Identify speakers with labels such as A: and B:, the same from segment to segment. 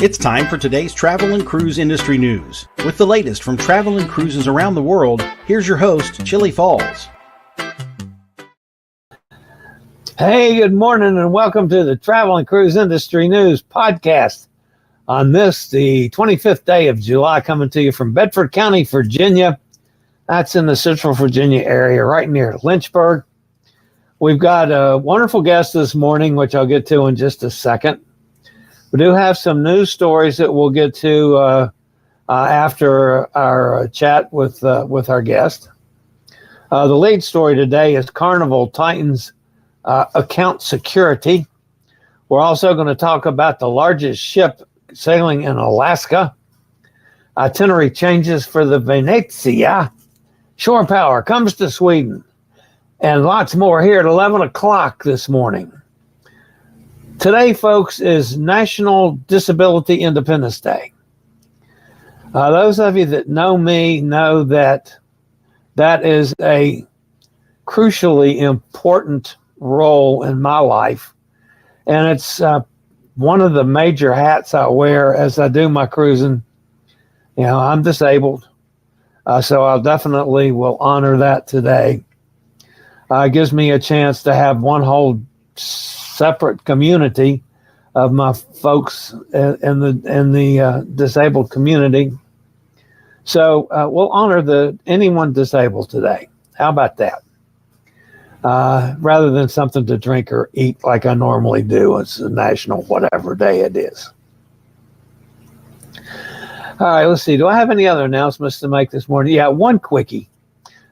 A: It's time for today's travel and cruise industry news. With the latest from travel and cruises around the world, here's your host, Chillie Falls.
B: Hey, good morning and welcome to the Travel and Cruise Industry News podcast. On this, the 25th day of July, coming to you from Bedford County, Virginia. That's in the Central Virginia area, right near Lynchburg. We've got a wonderful guest this morning, which I'll get to in just a second. We do have some news stories that we'll get to after our chat with our guest. The lead story today is Carnival tightens account security. We're also going to talk about the largest ship sailing in Alaska. Itinerary changes for the Venezia. Shore power comes to Sweden. And lots more here at 11 o'clock this morning. Today, folks, is National Disability Independence Day. Those of you that know me know that that is a crucially important role in my life. And it's one of the major hats I wear as I do my cruising. You know, I'm disabled, so I'll definitely will honor that today. It gives me a chance to have one whole separate community of my folks in the disabled community. So we'll honor anyone disabled today. How about that? Rather than something to drink or eat like I normally do. It's a national whatever day it is. All right, let's see. Do I have any other announcements to make this morning? Yeah, one quickie.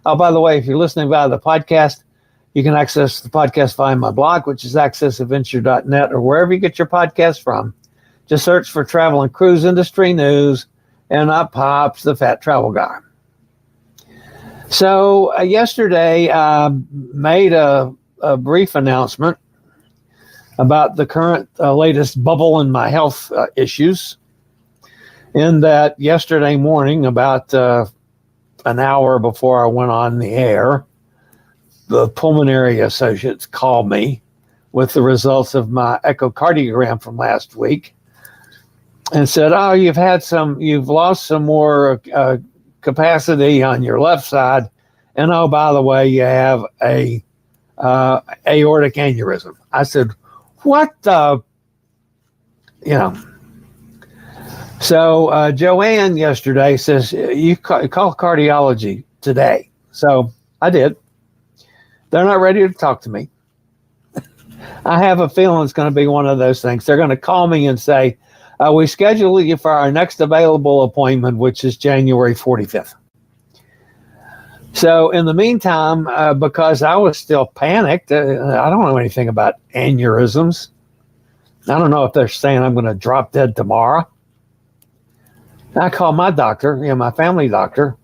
B: Oh, by the way, if you're listening via the podcast, you can access the podcast via my blog, which is accessadventure.net, or wherever you get your podcast from. Just search for Travel and Cruise Industry News, and up pops the Fat Travel Guy. So yesterday, I made a brief announcement about the current latest bubble in my health issues. In that yesterday morning, about an hour before I went on the air, the pulmonary associates called me with the results of my echocardiogram from last week and said, "Oh, you've lost some more capacity on your left side, and oh, by the way, you have a aortic aneurysm." I said, "What the?" So Joanne yesterday says, "You call cardiology today." So I did. They're not ready to talk to me. I have a feeling it's going to be one of those things. They're going to call me and say, "We schedule you for our next available appointment, which is January 45th. So in the meantime, because I was still panicked, I don't know anything about aneurysms. I don't know if they're saying I'm going to drop dead tomorrow. I called my doctor, my family doctor,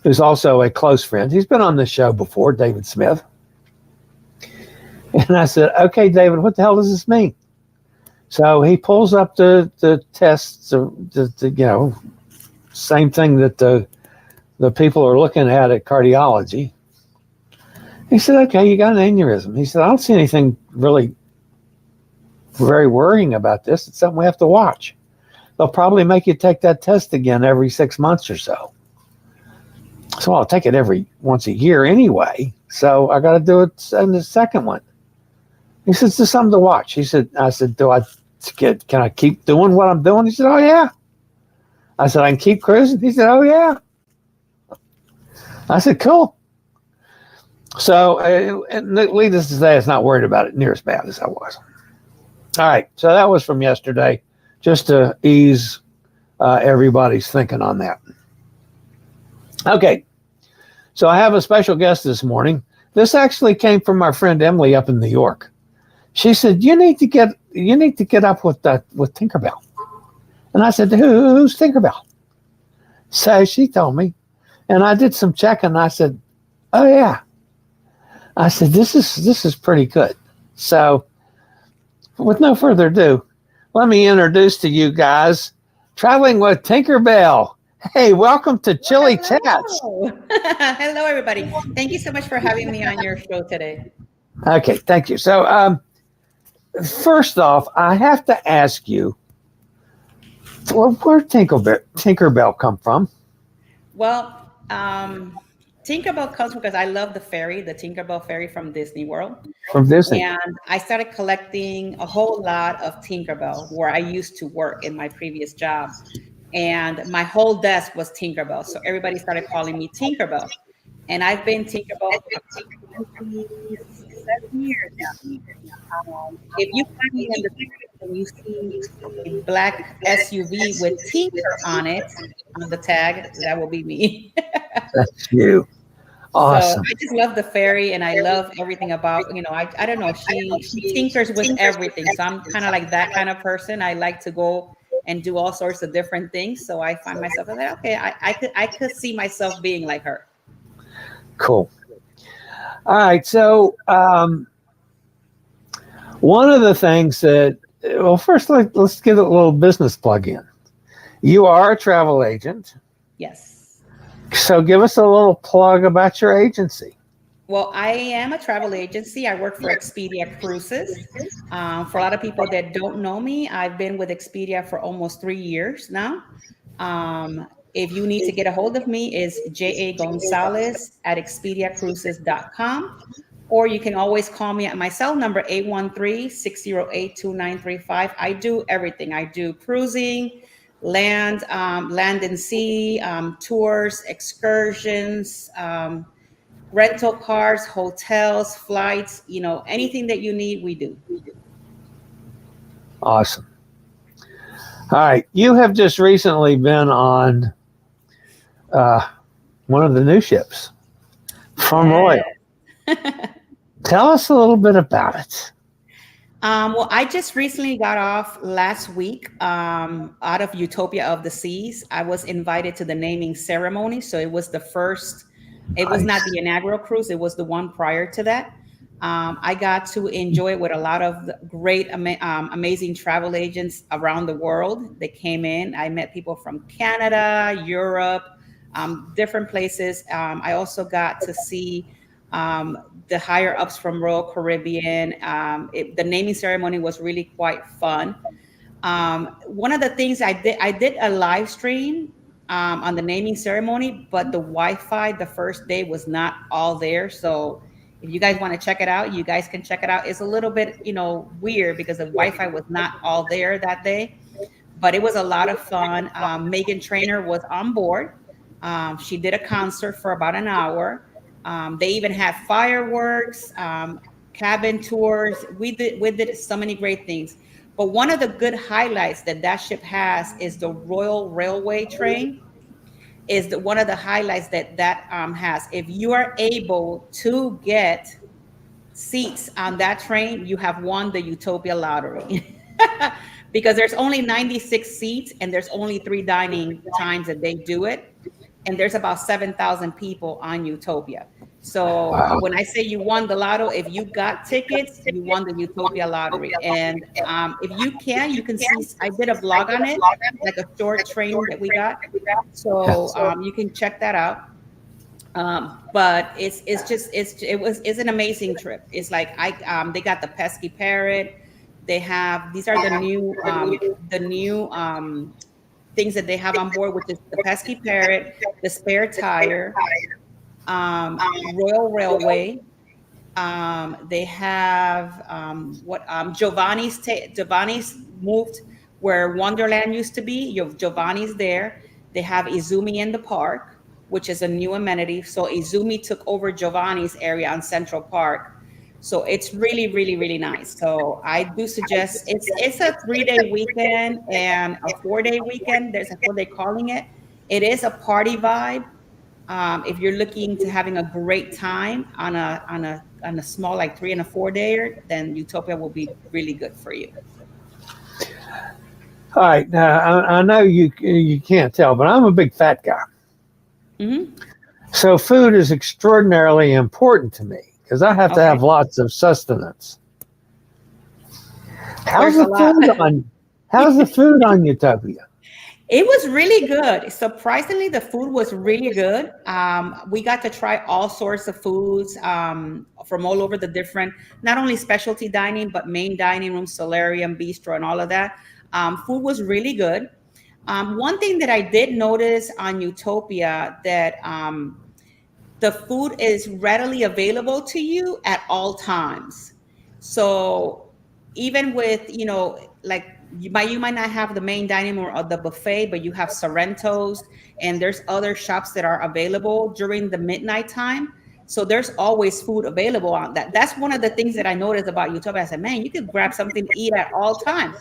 B: who's also a close friend. He's been on this show before, David Smith. And I said, "Okay, David, what the hell does this mean?" So he pulls up the tests, same thing that the people are looking at cardiology. He said, "Okay, you got an aneurysm." He said, "I don't see anything really very worrying about this. It's something we have to watch. They'll probably make you take that test again every 6 months or so." So I'll take it every once a year anyway. So I got to do it in the second one. He said, "It's just something to watch." I said, "Can I keep doing what I'm doing?" He said, "Oh, yeah." I said, "I can keep cruising?" He said, "Oh, yeah." I said, "Cool." So needless to say, it's not worried about it near as bad as I was. All right. So that was from yesterday, just to ease everybody's thinking on that. Okay. So I have a special guest this morning. This actually came from our friend Emily up in New York. She said, you need to get up with Tinkerbell." And I said, Who's Tinkerbell?" So she told me, and I did some checking. And I said, "Oh yeah." I said, this is pretty good. So with no further ado, let me introduce to you guys Traveling with Tinkerbell. Hey, welcome to Chillie Chats.
C: Hello, everybody. Thank you so much for having me on your show today.
B: Okay, thank you. So first off, I have to ask you, Well, where'd Tinkerbell come from?
C: Well, Tinkerbell comes because I love the fairy, the Tinkerbell fairy from Disney World.
B: From Disney.
C: And I started collecting a whole lot of Tinkerbell where I used to work in my previous job. And my whole desk was Tinkerbell. So everybody started calling me Tinkerbell. And I've been Tinkerbell for 27 years now. If you find me in the street and you see a black SUV with Tinker on it, on the tag, that will be me.
B: That's you.
C: So
B: Awesome.
C: I just love the fairy and I love everything about, I don't know, she tinkers with everything. So I'm kind of like that kind of person. I like to go and do all sorts of different things. So I find myself like, okay, I could see myself being like her.
B: Cool. All right. So one of the things that, well, first let's get a little business plug in. You are a travel agent.
C: Yes.
B: So give us a little plug about your agency.
C: Well, I am a travel agency. I work for Expedia Cruises. For a lot of people that don't know me, I've been with Expedia for almost 3 years now. If you need to get a hold of me, is Gonzalez at expediacruises.com. Or you can always call me at my cell number, 813-608-2935. I do everything. I do cruising, land and sea, tours, excursions, rental cars, hotels, flights, anything that you need, we do.
B: Awesome. All right. You have just recently been on one of the new ships from Royal. Tell us a little bit about it.
C: Well, I just recently got off last week out of Utopia of the Seas. I was invited to the naming ceremony. So it was the first, it was not the inaugural cruise, it was the one prior to that. I got to enjoy it with a lot of great, amazing travel agents around the world that came in. I met people from Canada, Europe, different places. I also got to see the higher ups from Royal Caribbean. The naming ceremony was really quite fun. One of the things I did a live stream on the naming ceremony, but the Wi-Fi the first day was not all there. So if you guys want to check it out, you guys can check it out. It's a little bit, weird because the Wi-Fi was not all there that day, but it was a lot of fun. Megan Trainor was on board. She did a concert for about an hour. They even had fireworks, cabin tours. We did so many great things. But one of the good highlights that ship has is the Royal Railway train. Is one of the highlights that has. If you are able to get seats on that train, you have won the Utopia lottery. Because there's only 96 seats and there's only 3 dining times that they do it. And there's about 7,000 people on Utopia. So
B: Wow.
C: when I say you won the lotto, if you got tickets, you won the Utopia lottery. And if you can see, I did a vlog on it, like a short training that we got. So you can check that out. But it's an amazing trip. It's like they got the pesky parrot. They have, these are the new things that they have on board, which is the pesky parrot, the spare tire, Royal Railway. They have Giovanni's moved where Wonderland used to be. You have Giovanni's there. They have Izumi in the park, which is a new amenity. So Izumi took over Giovanni's area on Central Park. So it's really, really, really nice. So I do suggest it's a 3-day weekend and a 4-day weekend. There's a 4-day calling it. It is a party vibe. If you're looking to having a great time on a small like 3 and a 4-dayer, then Utopia will be really good for you.
B: All right. Now I know you can't tell, but I'm a big fat guy.
C: Mm-hmm.
B: So food is extraordinarily important to me because I have to have lots of sustenance. How's the food on Utopia?
C: It was really good. Surprisingly, the food was really good. We got to try all sorts of foods from all over the different, not only specialty dining, but main dining room, solarium, bistro, and all of that. Food was really good. One thing that I did notice on Utopia that the food is readily available to you at all times. So even with, like you might not have the main dining room or the buffet, but you have Sorrentos and there's other shops that are available during the midnight time. So there's always food available on that. That's one of the things that I noticed about Utopia. I said, man, you could grab something to eat at all times.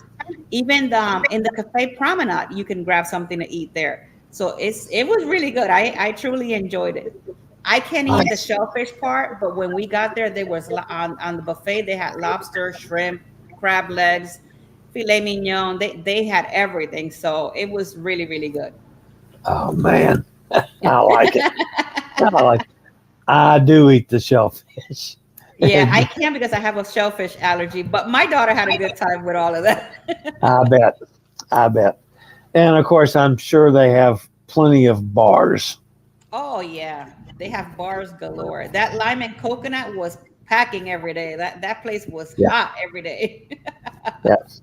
C: Even in the cafe promenade, you can grab something to eat there. So it was really good. I truly enjoyed it. I can't eat the shellfish part, but when we got there, there was on the buffet. They had lobster, shrimp, crab legs, filet mignon. They had everything, so it was really really good.
B: Oh man, I like it. I like it. I do eat the shellfish.
C: Yeah, I can't because I have a shellfish allergy, but my daughter had a good time with all of that.
B: I bet. I bet. And of course, I'm sure they have plenty of bars.
C: Oh yeah, they have bars galore. That lime and coconut was packing every day. That place was
B: Yeah.
C: hot every day.
B: Yes.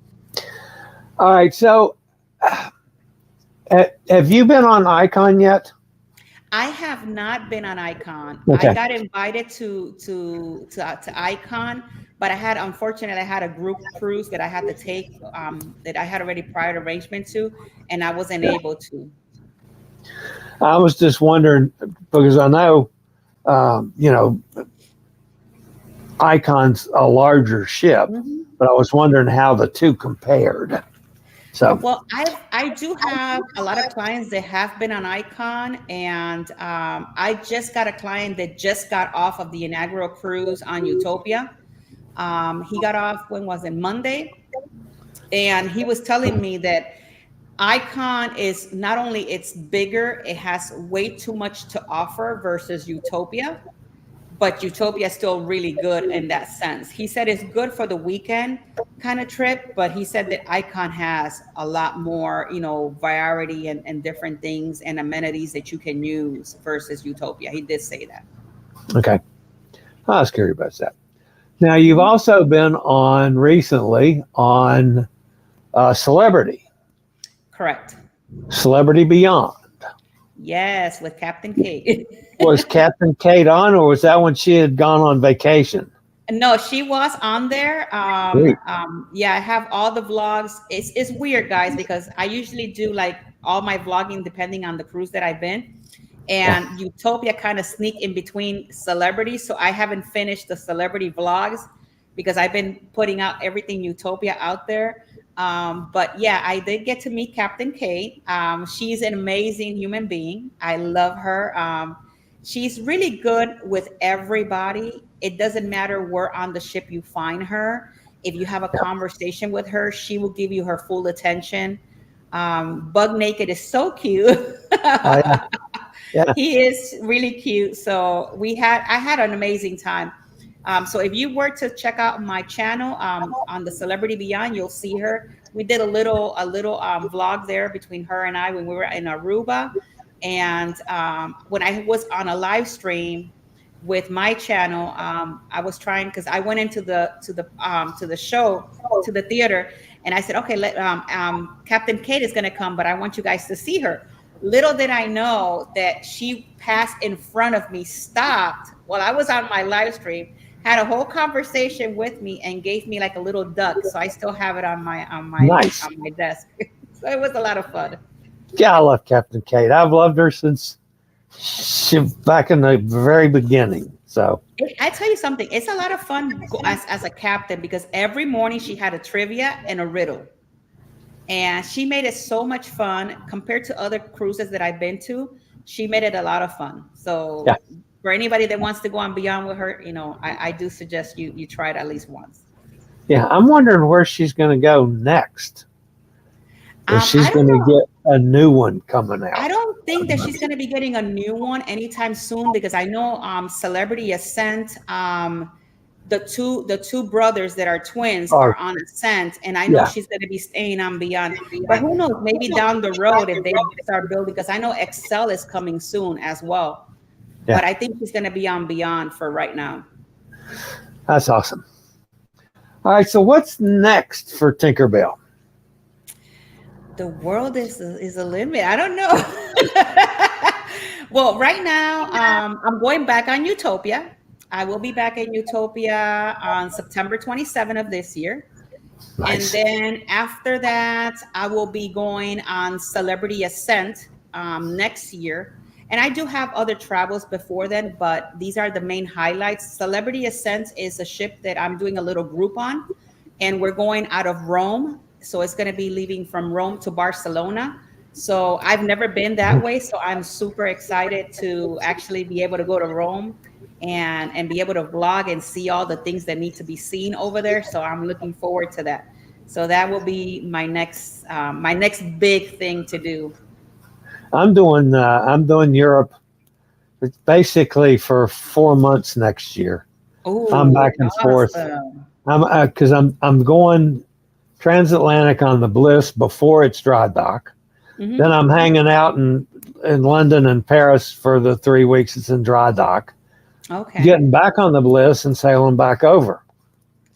B: All right. So, have you been on Icon yet?
C: I have not been on Icon.
B: Okay.
C: I got invited to Icon, but unfortunately I had a group cruise that I had to take that I had already prior arrangement to, and I wasn't able to.
B: I was just wondering because I know, you know, Icon's a larger ship,
C: Mhm.
B: but I was wondering how the two compared. So,
C: Well, I do have a lot of clients that have been on Icon, and I just got a client that just got off of the inaugural cruise on Utopia. He got off, when was it, Monday? And he was telling me that Icon is not only it's bigger, it has way too much to offer versus Utopia, but Utopia is still really good in that sense. He said it's good for the weekend kind of trip, but he said that Icon has a lot more, variety and different things and amenities that you can use versus Utopia. He did say that.
B: okay. I was curious about that. Now, you've also been on recently on Celebrity,
C: Correct.
B: Celebrity Beyond.
C: Yes, with Captain Kate.
B: Was Captain Kate on, or was that when she had gone on vacation?
C: No, she was on there.
B: Great.
C: Yeah, I have all the vlogs. It's weird, guys, because I usually do like all my vlogging depending on the cruise that I've been.
B: Yeah.
C: And Utopia kind of sneak in between celebrities. So I haven't finished the celebrity vlogs because I've been putting out everything Utopia out there. But yeah, I did get to meet Captain Kate. She's an amazing human being. I love her. She's really good with everybody. It doesn't matter where on the ship you find her. If you have a conversation with her, she will give you her full attention. Bug Naked is so cute.
B: Oh, yeah. Yeah.
C: He is really cute. So I had an amazing time. So if you were to check out my channel on the Celebrity Beyond, you'll see her. We did a little vlog there between her and I when we were in Aruba, and when I was on a live stream with my channel, I was trying because I went into the show to the theater, and I said, okay, Captain Kate is going to come, but I want you guys to see her. Little did I know that she passed in front of me, stopped while I was on my live stream, had a whole conversation with me, and gave me like a little duck. So I still have it on my
B: Nice.
C: on my desk. So it was a lot of fun.
B: Yeah, I love Captain Kate. I've loved her since back in the very beginning. So
C: I tell you something, it's a lot of fun as a captain because every morning she had a trivia and a riddle. And she made it so much fun compared to other cruises that I've been to. She made it a lot of fun. So
B: yeah,
C: for anybody that wants to go on Beyond with her, I do suggest you try it at least once.
B: yeah. I'm wondering where she's going to go next. If she's
C: I don't
B: going to
C: know.
B: get a new one coming out.
C: I don't think that she's going to be getting a new one anytime soon because I know Celebrity Ascent, the two brothers that are twins are on Ascent, and I know she's going to be staying on Beyond. But who knows? Maybe down the road if they start building, because I know Excel is coming soon as well.
B: Yeah.
C: But I think she's going to be on Beyond for right now.
B: That's awesome. All right, so what's next for Tinkerbell?
C: The world is a limit. I don't know. Well, right now, I'm going back on Utopia. I will be back in Utopia on September 27th of this year. And
B: Nice.
C: then after that, I will be going on Celebrity Ascent next year. And I do have other travels before then, but these are the main highlights. Celebrity Ascent is a ship that I'm doing a little group on, and we're going out of Rome. So it's going to be leaving from Rome to Barcelona. So I've never been that way. So I'm super excited to actually be able to go to Rome and be able to vlog and see all the things that need to be seen over there. So I'm looking forward to that. So that will be my next big thing to do.
B: I'm doing Europe basically for 4 months next year.
C: Oh,
B: I'm back and forth. I'm going transatlantic on the Bliss before it's dry dock.
C: Mm-hmm.
B: Then I'm hanging out in London and Paris for the 3 weeks it's in dry dock.
C: Okay.
B: Getting back on the Bliss and sailing back over.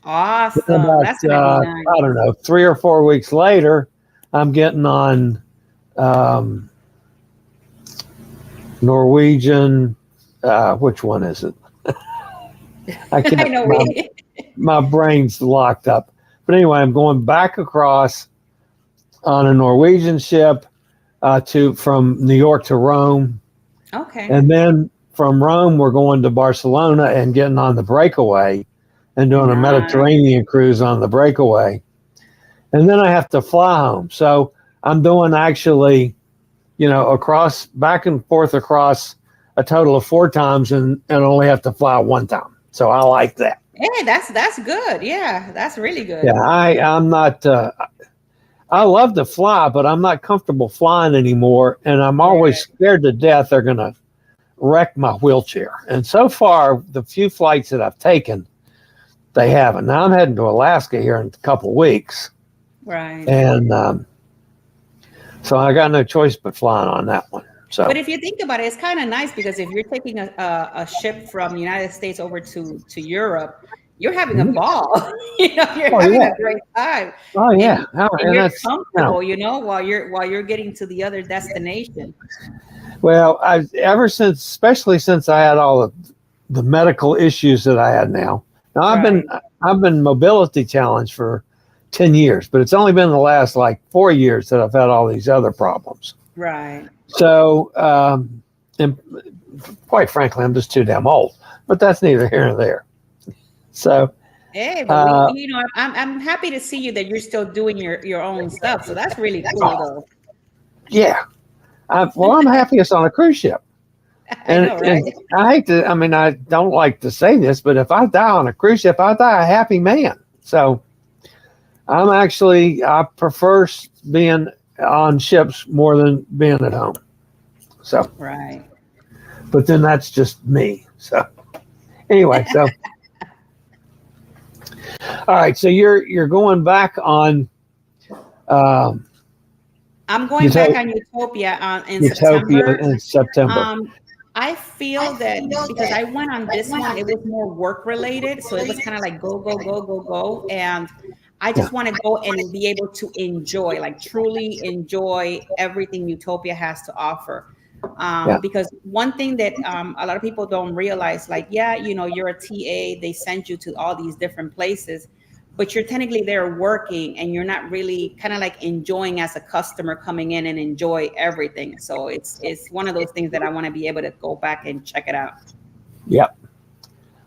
C: Awesome. That's
B: I
C: gonna be nice.
B: don't know, 3 or 4 weeks later, I'm getting on Norwegian. Which one is it? I can't.
C: I know.
B: My brain's locked up. But anyway, I'm going back across on a Norwegian ship from New York to Rome.
C: Okay.
B: And then from Rome, we're going to Barcelona and getting on the Breakaway and doing a Mediterranean cruise on the Breakaway. And then I have to fly home. So I'm doing actually, across, back and forth across a total of 4 times and only have to fly 1 time. So I like that.
C: Hey, that's good. Yeah, that's really good.
B: Yeah, I'm not. I love to fly, but I'm not comfortable flying anymore, and I'm always scared to death they're going to wreck my wheelchair. And so far, the few flights that I've taken, they haven't. Now I'm heading to Alaska here in a couple of weeks,
C: Right.
B: and so I got no choice but flying on that one. So,
C: but if you think about it, it's kind of nice because if you're taking a ship from the United States over to Europe, you're having a ball. You're having a great time.
B: Oh yeah,
C: and you're comfortable. While you're getting to the other destination.
B: Well, especially since I had all the medical issues that I had now. Now I've been mobility challenged for 10 years, but it's only been the last 4 years that I've had all these other problems.
C: Right.
B: So, and quite frankly, I'm just too damn old, but that's neither here nor there. So,
C: hey, but I'm happy to see you that you're still doing your own stuff. So that's really cool, though.
B: Yeah. I'm happiest on a cruise ship. And,
C: I know, right?
B: and I hate to, I don't like to say this, but if I die on a cruise ship, I die a happy man. So I prefer being on ships more than being at home. So,
C: right.
B: But then that's just me. So anyway, all right. So you're going back on,
C: I'm going back on Utopia in September.
B: In September.
C: I feel that because I went on this one, it was more work related. So it was kind of like go. And I just want to go and be able to enjoy, truly enjoy everything Utopia has to offer. Because one thing that a lot of people don't realize, you're a TA, they send you to all these different places, but you're technically there working and you're not really kind of enjoying as a customer coming in and enjoy everything. So it's one of those things that I want to be able to go back and check it out.
B: Yep.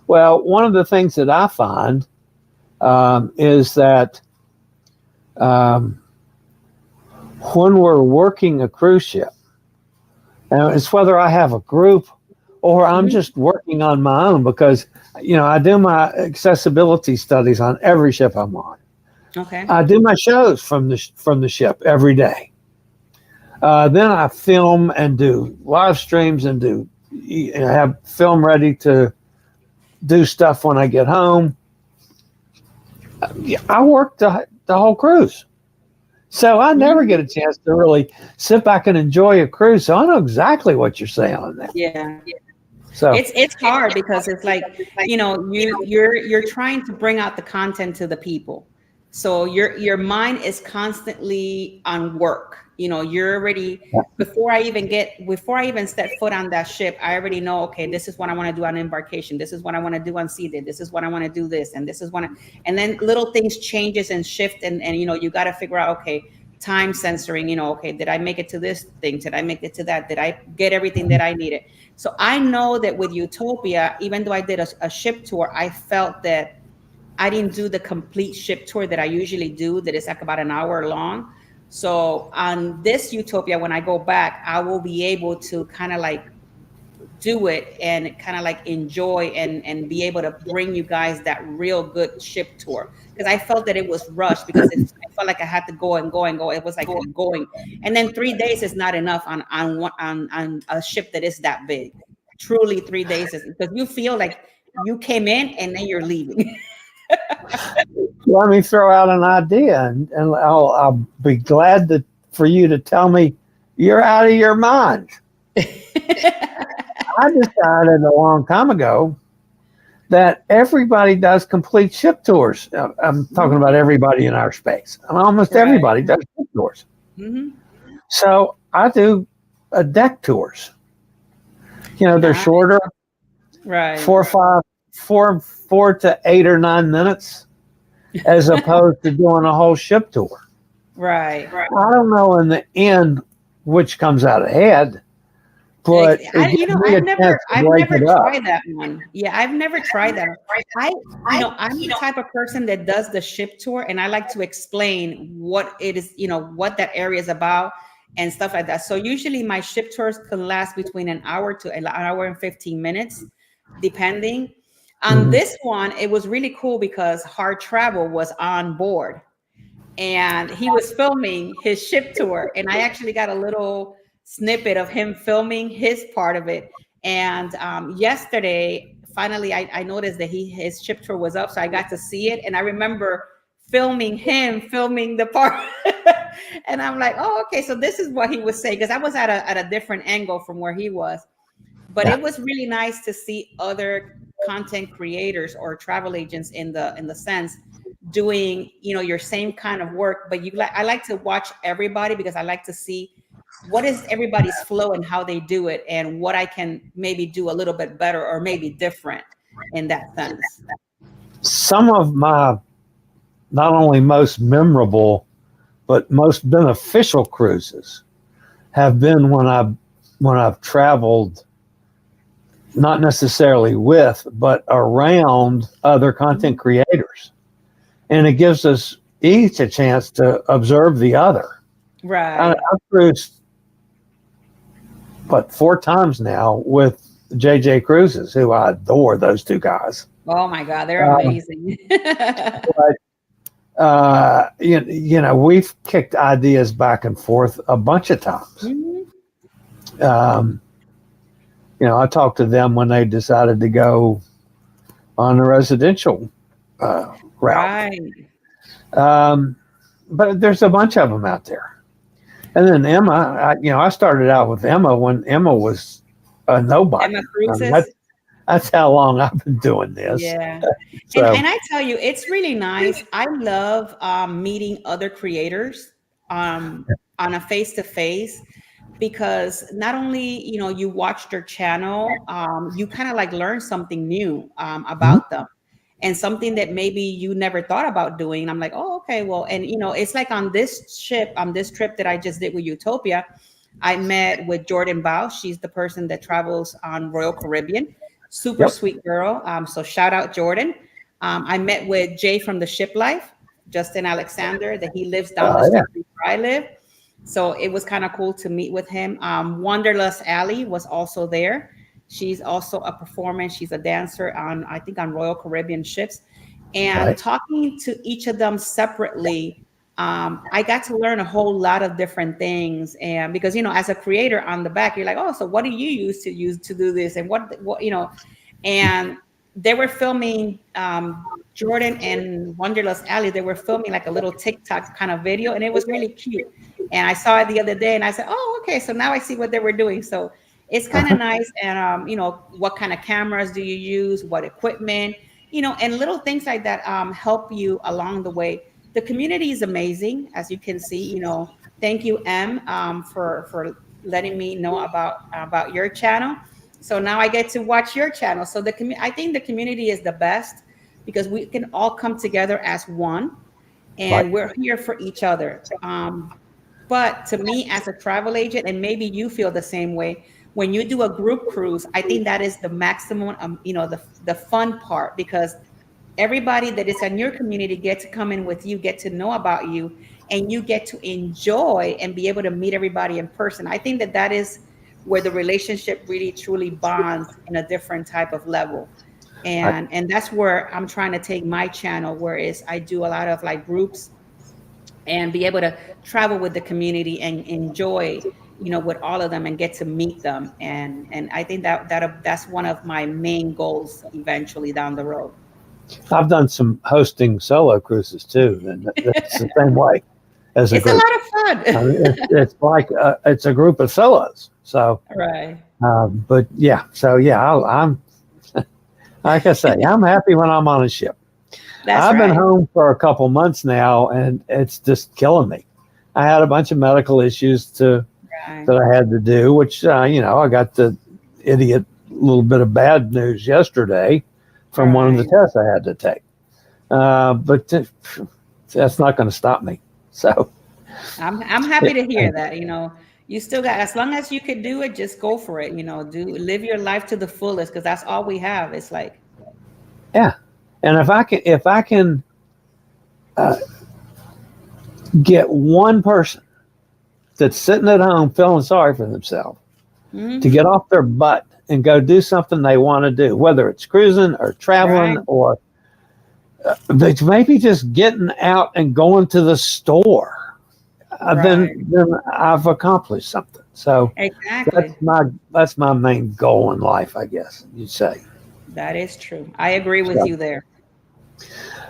B: Well, one of the things that I find is that when we're working a cruise ship, it's whether I have a group or I'm just working on my own because, I do my accessibility studies on every ship I'm on.
C: Okay.
B: I do my shows from the ship every day. Then I film and do live streams and have film ready to do stuff when I get home. I work the whole cruise. So I never get a chance to really sit back and enjoy a cruise. So I know exactly what you're saying on that.
C: Yeah.
B: So
C: it's hard because it's you're trying to bring out the content to the people. So your mind is constantly on work. You're already, before I even step foot on that ship, I already know, okay, this is what I want to do on embarkation. This is what I want to do on sea day. This is what I want to do this. And this is and then little things changes and shift. And you got to figure out, okay, time censoring, okay, did I make it to this thing? Did I make it to that? Did I get everything that I needed? So I know that with Utopia, even though I did a ship tour, I felt that I didn't do the complete ship tour that I usually do, that is like about an hour long. So on this Utopia, when I go back, I will be able to kind of like do it and kind of like enjoy and be able to bring you guys that real good ship tour. Because I felt that it was rushed, because I felt like I had to go and go and go. It was like going. And then 3 days is not enough on a ship that is that big. Truly 3 days is, because you feel like you came in and then you're leaving.
B: Let me throw out an idea, and I'll be glad for you to tell me you're out of your mind. I decided a long time ago that everybody does complete ship tours. I'm talking about everybody in our space. Almost everybody does ship tours. Mm-hmm. So I do deck tours. They're shorter, right? 4 to 8 or 9 minutes, as opposed to doing a whole ship tour.
C: Right.
B: I don't know in the end which comes out ahead, but
C: I've never tried that one. Yeah, I've never tried that. I'm the type of person that does the ship tour, and I like to explain what it is, what that area is about and stuff like that. So usually my ship tours can last between an hour to an hour and 15 minutes, depending. On this one, it was really cool because Hard Travel was on board and he was filming his ship tour. And I actually got a little snippet of him filming his part of it. And yesterday, finally, I noticed that his ship tour was up. So I got to see it. And I remember filming the part. And I'm like, oh, okay. So this is what he was saying. Because I was at a different angle from where he was. But it was really nice to see other content creators or travel agents in the sense doing your same kind of work. But I like to watch everybody, because I like to see what is everybody's flow and how they do it, and what I can maybe do a little bit better or maybe different in that sense. Some
B: of my not only most memorable but most beneficial cruises have been when I've traveled, not necessarily with, but around other content creators. And it gives us each a chance to observe the other.
C: Right.
B: I've cruised, 4 times now with JJ Cruises, who I adore, those two guys.
C: Oh my God, they're amazing.
B: But, we've kicked ideas back and forth a bunch of times. Mm-hmm. I talked to them when they decided to go on the residential route.
C: Right.
B: But there's a bunch of them out there. And then Emma, I started out with Emma when Emma was a nobody.
C: Emma Cruises.
B: That's how long I've been doing this.
C: Yeah. And I tell you, it's really nice. I love meeting other creators on a face-to-face, because not only, you watch their channel, you kind of like learn something new about them, and something that maybe you never thought about doing. I'm like, oh, okay, well, and it's like on this trip that I just did with Utopia, I met with Jordan Bao. She's the person that travels on Royal Caribbean. Super sweet girl. So shout out Jordan. I met with Jay from the Ship Life, Justin Alexander, that he lives down the street where I live. So it was kind of cool to meet with him. Wanderlust Alley was also there. She's also a performer. She's a dancer on Royal Caribbean ships. And talking to each of them separately, I got to learn a whole lot of different things. And because, as a creator on the back, you're like, oh, so what do you use to do this? And what, and they were filming, Jordan and Wanderlust Alley, they were filming like a little TikTok kind of video, and it was really cute. And I saw it the other day and I said, oh, okay, so now I see what they were doing. So it's kind of nice. And, what kind of cameras do you use? What equipment, and little things like that help you along the way. The community is amazing, as you can see. Thank you, M, for letting me know about your channel. So now I get to watch your channel. So I think the community is the best because we can all come together as one, and we're here for each other. But to me, as a travel agent, and maybe you feel the same way, when you do a group cruise, I think that is the maximum, the fun part, because everybody that is in your community get to come in with you, get to know about you, and you get to enjoy and be able to meet everybody in person. I think that is where the relationship really truly bonds in a different type of level. And that's where I'm trying to take my channel, whereas I do a lot of like groups and be able to travel with the community and enjoy, with all of them and get to meet them. And I think that's one of my main goals eventually down the road.
B: I've done some hosting solo cruises too, and it's the same way as a group.
C: It's a lot of fun.
B: I mean, it's like it's a group of solos. So
C: right.
B: But yeah, I'm like I say, I'm happy when I'm on a ship. I've been home for a couple months now, and it's just killing me. I had a bunch of medical issues that I had to do, which I got the idiot little bit of bad news yesterday from one of the tests I had to take. But that's not going to stop me. So
C: I'm happy to hear that. You still got, as long as you could do it, just go for it. Live your life to the fullest, because that's all we have. It's like,
B: yeah. And if I can get one person that's sitting at home feeling sorry for themselves to get off their butt and go do something they want to do, whether it's cruising or traveling or maybe just getting out and going to the store, then I've accomplished something. So
C: exactly,
B: that's my main goal in life, I guess you'd say.
C: That is true. I agree with you there.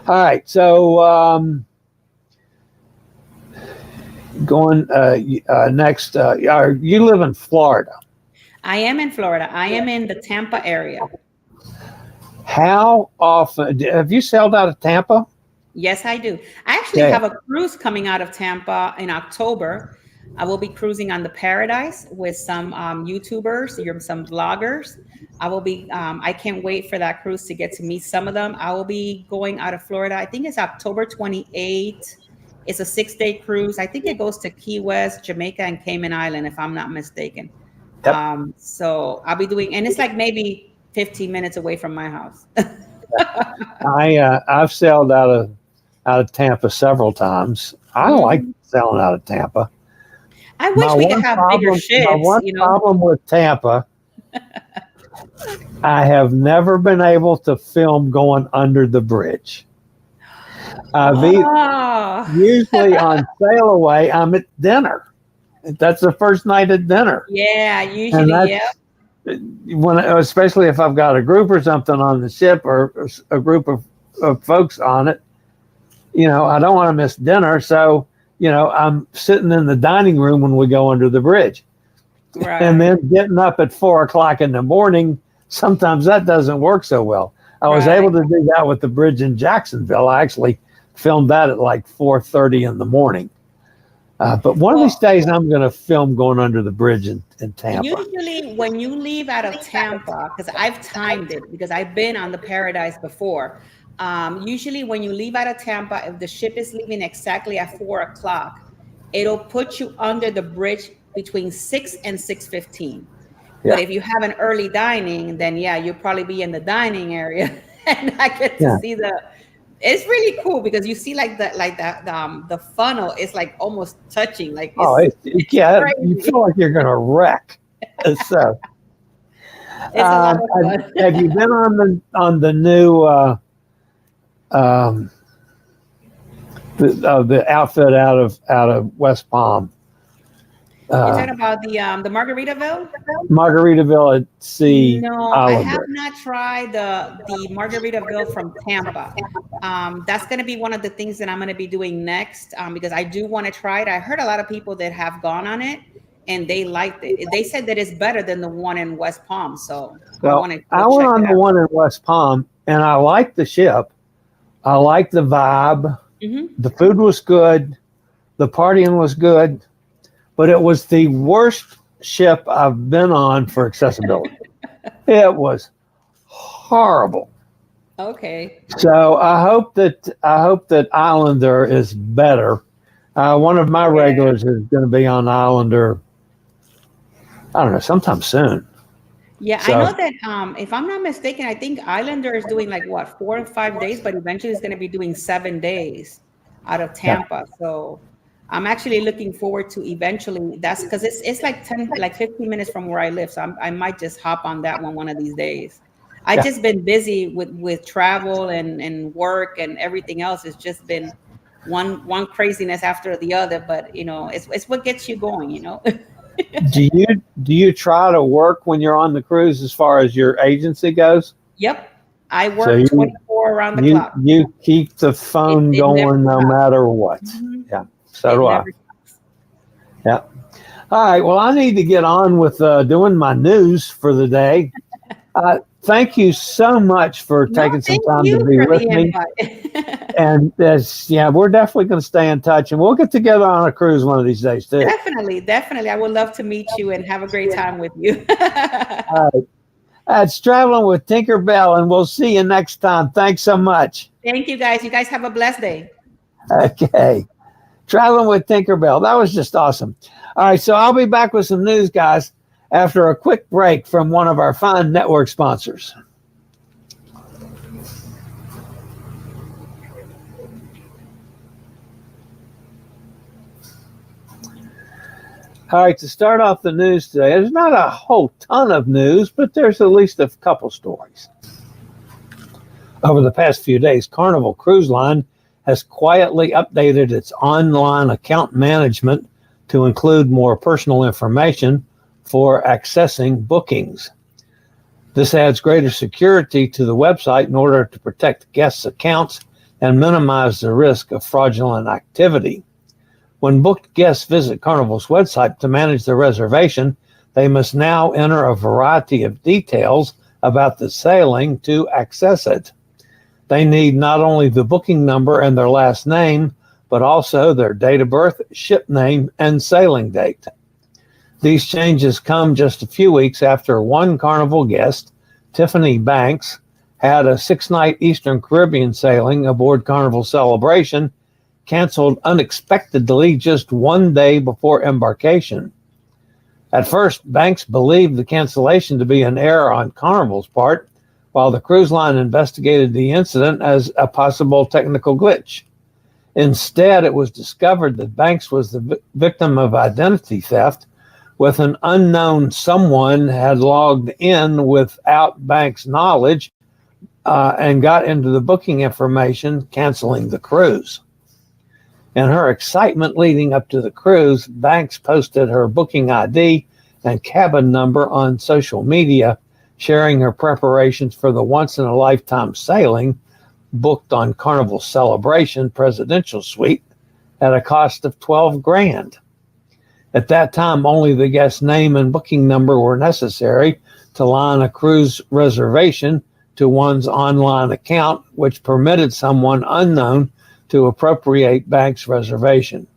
B: All right. So going next, you live in Florida.
C: I am in Florida. I am in the Tampa area.
B: How often have you sailed out of Tampa?
C: Yes, I do. I actually have a cruise coming out of Tampa in October. I will be cruising on the Paradise with some YouTubers, some vloggers. I will be, I can't wait for that cruise to get to meet some of them. I will be going out of Florida. I think it's October 28th. It's a 6-day cruise. I think it goes to Key West, Jamaica, and Cayman Island, if I'm not mistaken. Yep. So I'll be doing, and it's like maybe 15 minutes away from my house.
B: I've sailed out of Tampa several times. I like sailing out of Tampa.
C: I wish we could have bigger ships.
B: My one problem with Tampa, I have never been able to film going under the bridge. Usually on sail away, I'm at dinner. That's the first night at dinner.
C: Yeah, usually,
B: especially if I've got a group or something on the ship or a group of folks on it, I don't want to miss dinner. So, I'm sitting in the dining room when we go under the bridge.
C: Right.
B: And then getting up at 4:00 in the morning, sometimes that doesn't work so well. I was able to do that with the bridge in Jacksonville. I actually filmed that at like 4:30 in the morning. But one of these days, I'm going to film going under the bridge in Tampa.
C: Usually, when you leave out of Tampa, because I've timed it, because I've been on the Paradise before. Usually, when you leave out of Tampa, if the ship is leaving exactly at 4:00, it'll put you under the bridge between 6 and 6:15. Yeah. But if you have an early dining, then you'll probably be in the dining area, and I get to see It's really cool because you see the funnel is like almost touching. Like
B: you feel like you're gonna wreck. So,
C: it's a lot of fun.
B: Have you been on the new the outfit out of West Palm?
C: You're talking about the Margaritaville?
B: Margaritaville at Sea.
C: No, I have not tried the Margaritaville from Tampa. That's going to be one of the things that I'm going to be doing next because I do want to try it. I heard a lot of people that have gone on it and they liked it. They said that it's better than the one in West Palm. So I went
B: on the one in West Palm and I like the ship. I like the vibe. The food was good. The partying was good. But it was the worst ship I've been on for accessibility. It was horrible.
C: Okay.
B: So I hope that Islander is better. One of my regulars is going to be on Islander, I don't know, sometime soon.
C: Yeah, so, I know that if I'm not mistaken, I think Islander is doing like what, 4 or 5 days, but eventually it's going to be doing 7 days out of Tampa. Yeah. So I'm actually looking forward to eventually. That's because it's like 15 minutes from where I live, so I might just hop on that one of these days. I've just been busy with travel and work and everything else. It's just been one craziness after the other, but it's what gets you going,
B: Do you try to work when you're on the cruise as far as your agency goes?
C: Yep. I work 24 around the clock.
B: You keep the phone going no matter what. Mm-hmm. Yeah. So do I. Yeah. All right. Well, I need to get on with doing my news for the day. Thank you so much for taking some time to be with me. And we're definitely going to stay in touch, and we'll get together on a cruise one of these days too.
C: Definitely. I would love to meet you and have a great time with you.
B: All right. It's Traveling with Tinkerbell, and we'll see you next time. Thanks so much.
C: Thank you, guys. You guys have a blessed day.
B: Okay. Traveling with Tinkerbell. That was just awesome. All right, so I'll be back with some news, guys, after a quick break from one of our fine network sponsors. All right, to start off the news today, there's not a whole ton of news, but there's at least a couple stories. Over the past few days, Carnival Cruise Line has quietly updated its online account management to include more personal information for accessing bookings. This adds greater security to the website in order to protect guests' accounts and minimize the risk of fraudulent activity. When booked guests visit Carnival's website to manage their reservation, they must now enter a variety of details about the sailing to access it. They need not only the booking number and their last name, but also their date of birth, ship name, and sailing date. These changes come just a few weeks after one Carnival guest, Tiffany Banks, had a 6-night Eastern Caribbean sailing aboard Carnival Celebration canceled unexpectedly just 1 day before embarkation. At first, Banks believed the cancellation to be an error on Carnival's part, while the cruise line investigated the incident as a possible technical glitch. Instead, it was discovered that Banks was the victim of identity theft, with an unknown someone had logged in without Banks' knowledge and got into the booking information, canceling the cruise. In her excitement leading up to the cruise, Banks posted her booking ID and cabin number on social media, sharing her preparations for the once-in-a-lifetime sailing booked on Carnival Celebration Presidential Suite at a cost of $12,000. At that time, only the guest's name and booking number were necessary to line a cruise reservation to one's online account, which permitted someone unknown to appropriate Banks' reservation.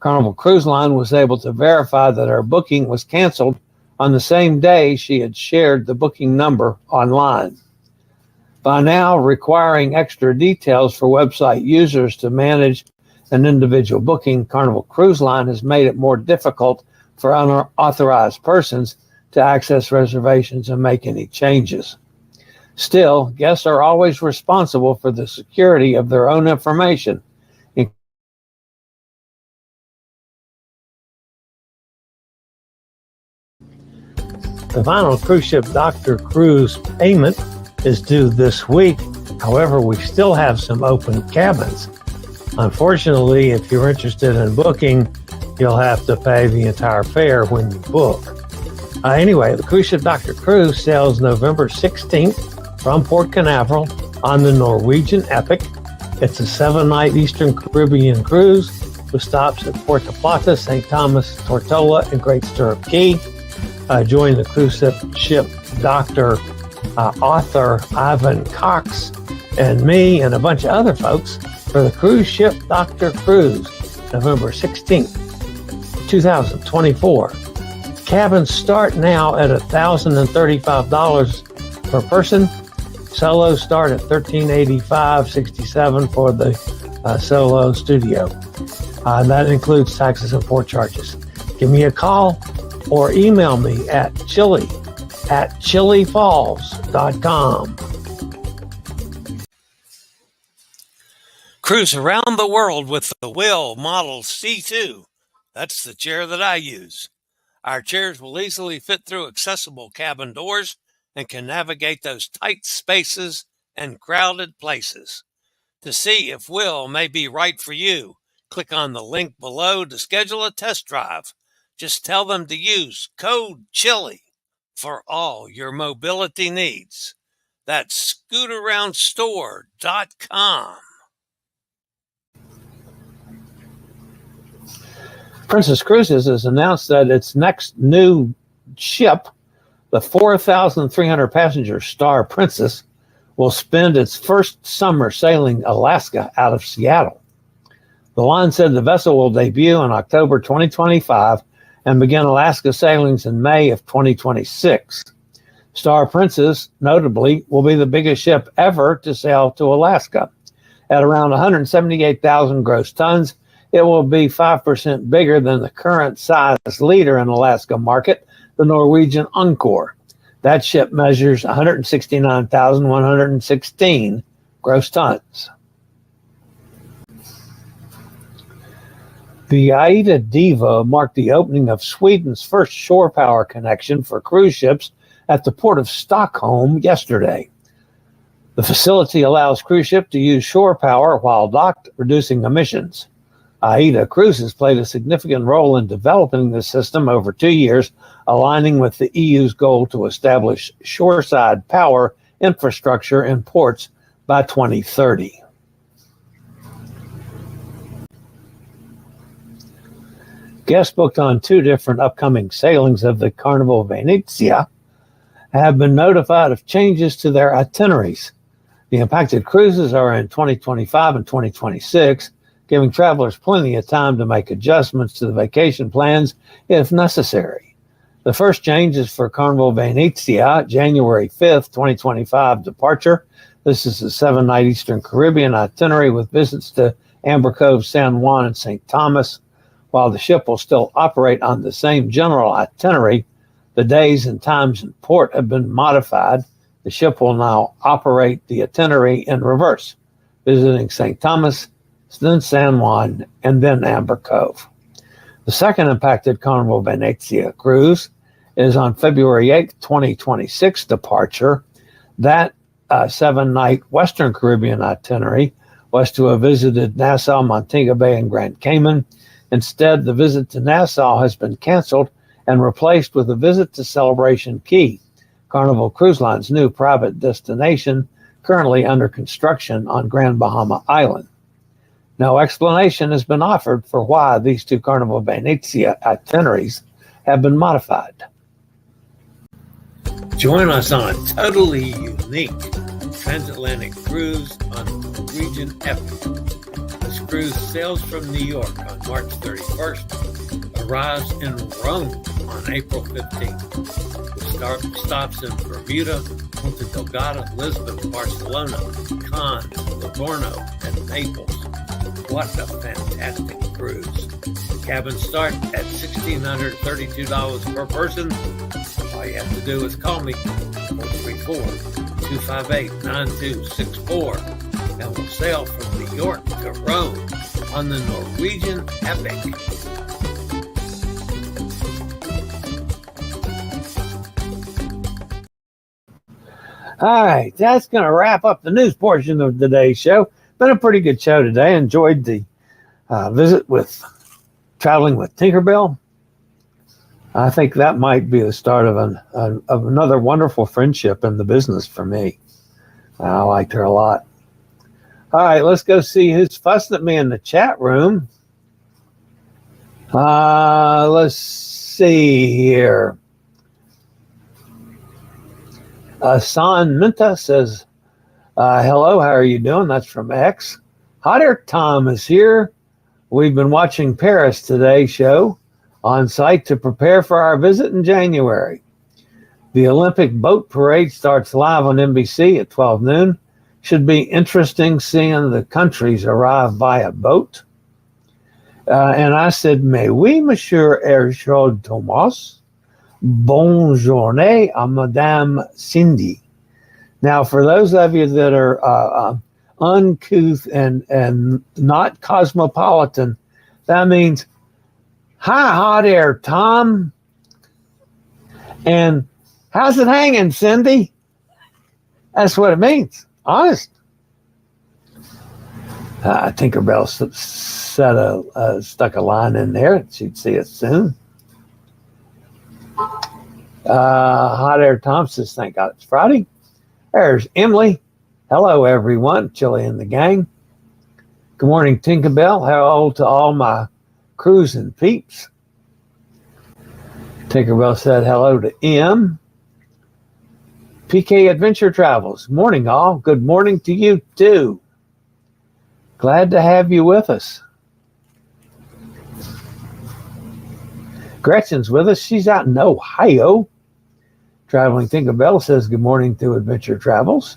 B: Carnival Cruise Line was able to verify that her booking was canceled on the same day she had shared the booking number online. By now, requiring extra details for website users to manage an individual booking, Carnival Cruise Line has made it more difficult for unauthorized persons to access reservations and make any changes. Still, guests are always responsible for the security of their own information. The final cruise ship Dr. Cruise payment is due this week. However, we still have some open cabins. Unfortunately, if you're interested in booking, you'll have to pay the entire fare when you book. Anyway, the cruise ship Dr. Cruise sails November 16th from Port Canaveral on the Norwegian Epic. It's a 7-night Eastern Caribbean cruise with stops at Puerto Plata, St. Thomas, Tortola, and Great Stirrup Cay. Join the cruise ship Dr. Author Ivan Cox and me and a bunch of other folks for the cruise ship Dr. Cruise, November 16th, 2024. Cabins start now at $1,035 per person. Solos start at $1,385.67 for the solo studio. That includes taxes and port charges. Give me a call or email me at chilliefalls.com.
D: Cruise around the world with the Will Model C2. That's the chair that I use. Our chairs will easily fit through accessible cabin doors and can navigate those tight spaces and crowded places. To see if Will may be right for you, click on the link below to schedule a test drive. Just tell them to use code CHILLIE for all your mobility needs. That's scootaroundstore.com.
B: Princess Cruises has announced that its next new ship, the 4,300 passenger Star Princess, will spend its first summer sailing Alaska out of Seattle. The line said the vessel will debut in October 2025 and begin Alaska sailings in May of 2026. Star Princess, notably, will be the biggest ship ever to sail to Alaska. At around 178,000 gross tons, it will be 5% bigger than the current size leader in Alaska market, the Norwegian Encore. That ship measures 169,116 gross tons. The Aida Diva marked the opening of Sweden's first shore power connection for cruise ships at the port of Stockholm yesterday. The facility allows cruise ships to use shore power while docked, reducing emissions. AIDA Cruises played a significant role in developing the system over 2 years, aligning with the EU's goal to establish shoreside power infrastructure in ports by 2030. Guests booked on 2 different upcoming sailings of the Carnival Venezia have been notified of changes to their itineraries. The impacted cruises are in 2025 and 2026, giving travelers plenty of time to make adjustments to the vacation plans if necessary. The first change is for Carnival Venezia, January 5th, 2025 departure. This is a 7-night Eastern Caribbean itinerary with visits to Amber Cove, San Juan, and St. Thomas. While the ship will still operate on the same general itinerary, the days and times in port have been modified. The ship will now operate the itinerary in reverse, visiting St. Thomas, then San Juan, and then Amber Cove. The second impacted Carnival Venezia cruise is on February 8th, 2026 departure. That 7-night Western Caribbean itinerary was to have visited Nassau, Montego Bay, and Grand Cayman. Instead, the visit to Nassau has been canceled and replaced with a visit to Celebration Key, Carnival Cruise Line's new private destination currently under construction on Grand Bahama Island. No explanation has been offered for why these 2 Carnival Venezia itineraries have been modified.
D: Join us on a totally unique transatlantic cruise on Norwegian Epic. This cruise sails from New York on March 31st, arrives in Rome on April 15th, with stops in Bermuda, Punta Delgada, Lisbon, Barcelona, Cannes, Livorno, and Naples. What a fantastic cruise. Cabins start at $1,632 per person. All you have to do is call me, 434-258-9264, and we'll sail from New York to Rome on the Norwegian Epic.
B: All right, that's going to wrap up the news portion of today's show. Been a pretty good show today. Enjoyed the visit with traveling with Tinkerbell. I think that might be the start of another wonderful friendship in the business for me. I liked her a lot. All right, let's go see who's fussing at me in the chat room. Let's see here. San Minta says, hello, how are you doing? That's from X. Hot Air Tom is here. We've been watching Paris Today show on site to prepare for our visit in January. The Olympic boat parade starts live on NBC at 12 noon. Should be interesting seeing the countries arrive via boat. And I said, mais oui, Monsieur Herschel Thomas. Bonne journée à Madame Cindy. Now, for those of you that are uncouth and not cosmopolitan, that means, hi, Hot Air Tom. And how's it hanging, Cindy? That's what it means. Honest. Tinkerbell stuck a line in there. She'd see it soon. Hot Air Tom says, thank God it's Friday. There's Emily. Hello, everyone. Chillie and the gang. Good morning, Tinkerbell. Hello to all my cruising peeps. Tinkerbell said hello to M. PK Adventure Travels. Morning, all. Good morning to you, too. Glad to have you with us. Gretchen's with us. She's out in Ohio. Traveling Tinkerbell says good morning to Adventure Travels.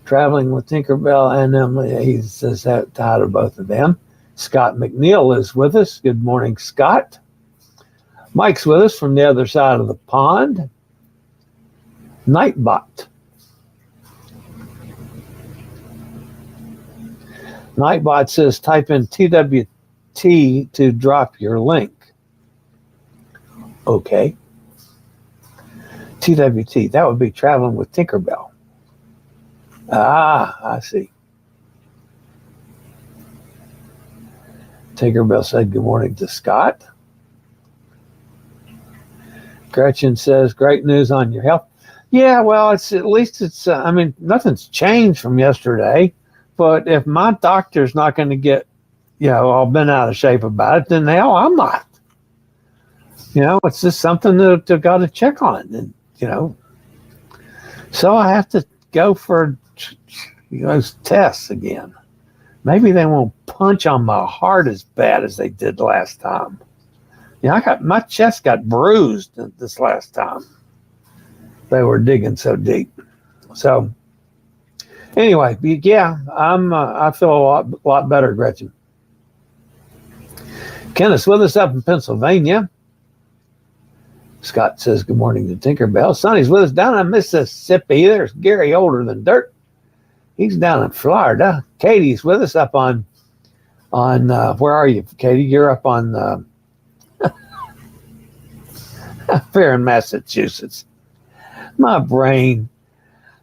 B: Traveling with Tinkerbell and Emily, he says hi to both of them. Scott McNeil is with us. Good morning, Scott. Mike's with us from the other side of the pond. Nightbot. Nightbot says type in TWT to drop your link. Okay. TWT, that would be Traveling with Tinkerbell. Ah, I see. Tinkerbell said good morning to Scott. Gretchen says great news on your health. Yeah, well, it's at least nothing's changed from yesterday. But if my doctor's not going to get, all bent out of shape about it, then hell, I'm not. It's just something that I've got to check on. And, so I have to go for those tests again. Maybe they won't punch on my heart as bad as they did last time. My chest got bruised this last time. They were digging so deep. So anyway, yeah, I feel a lot better, Gretchen. Kenneth's with us up in Pennsylvania. Scott says good morning to Tinkerbell. Sonny's with us down in Mississippi. There's Gary older than dirt. He's down in Florida. Katie's with us up on where are you, Katie? You're up on here in Massachusetts. My brain.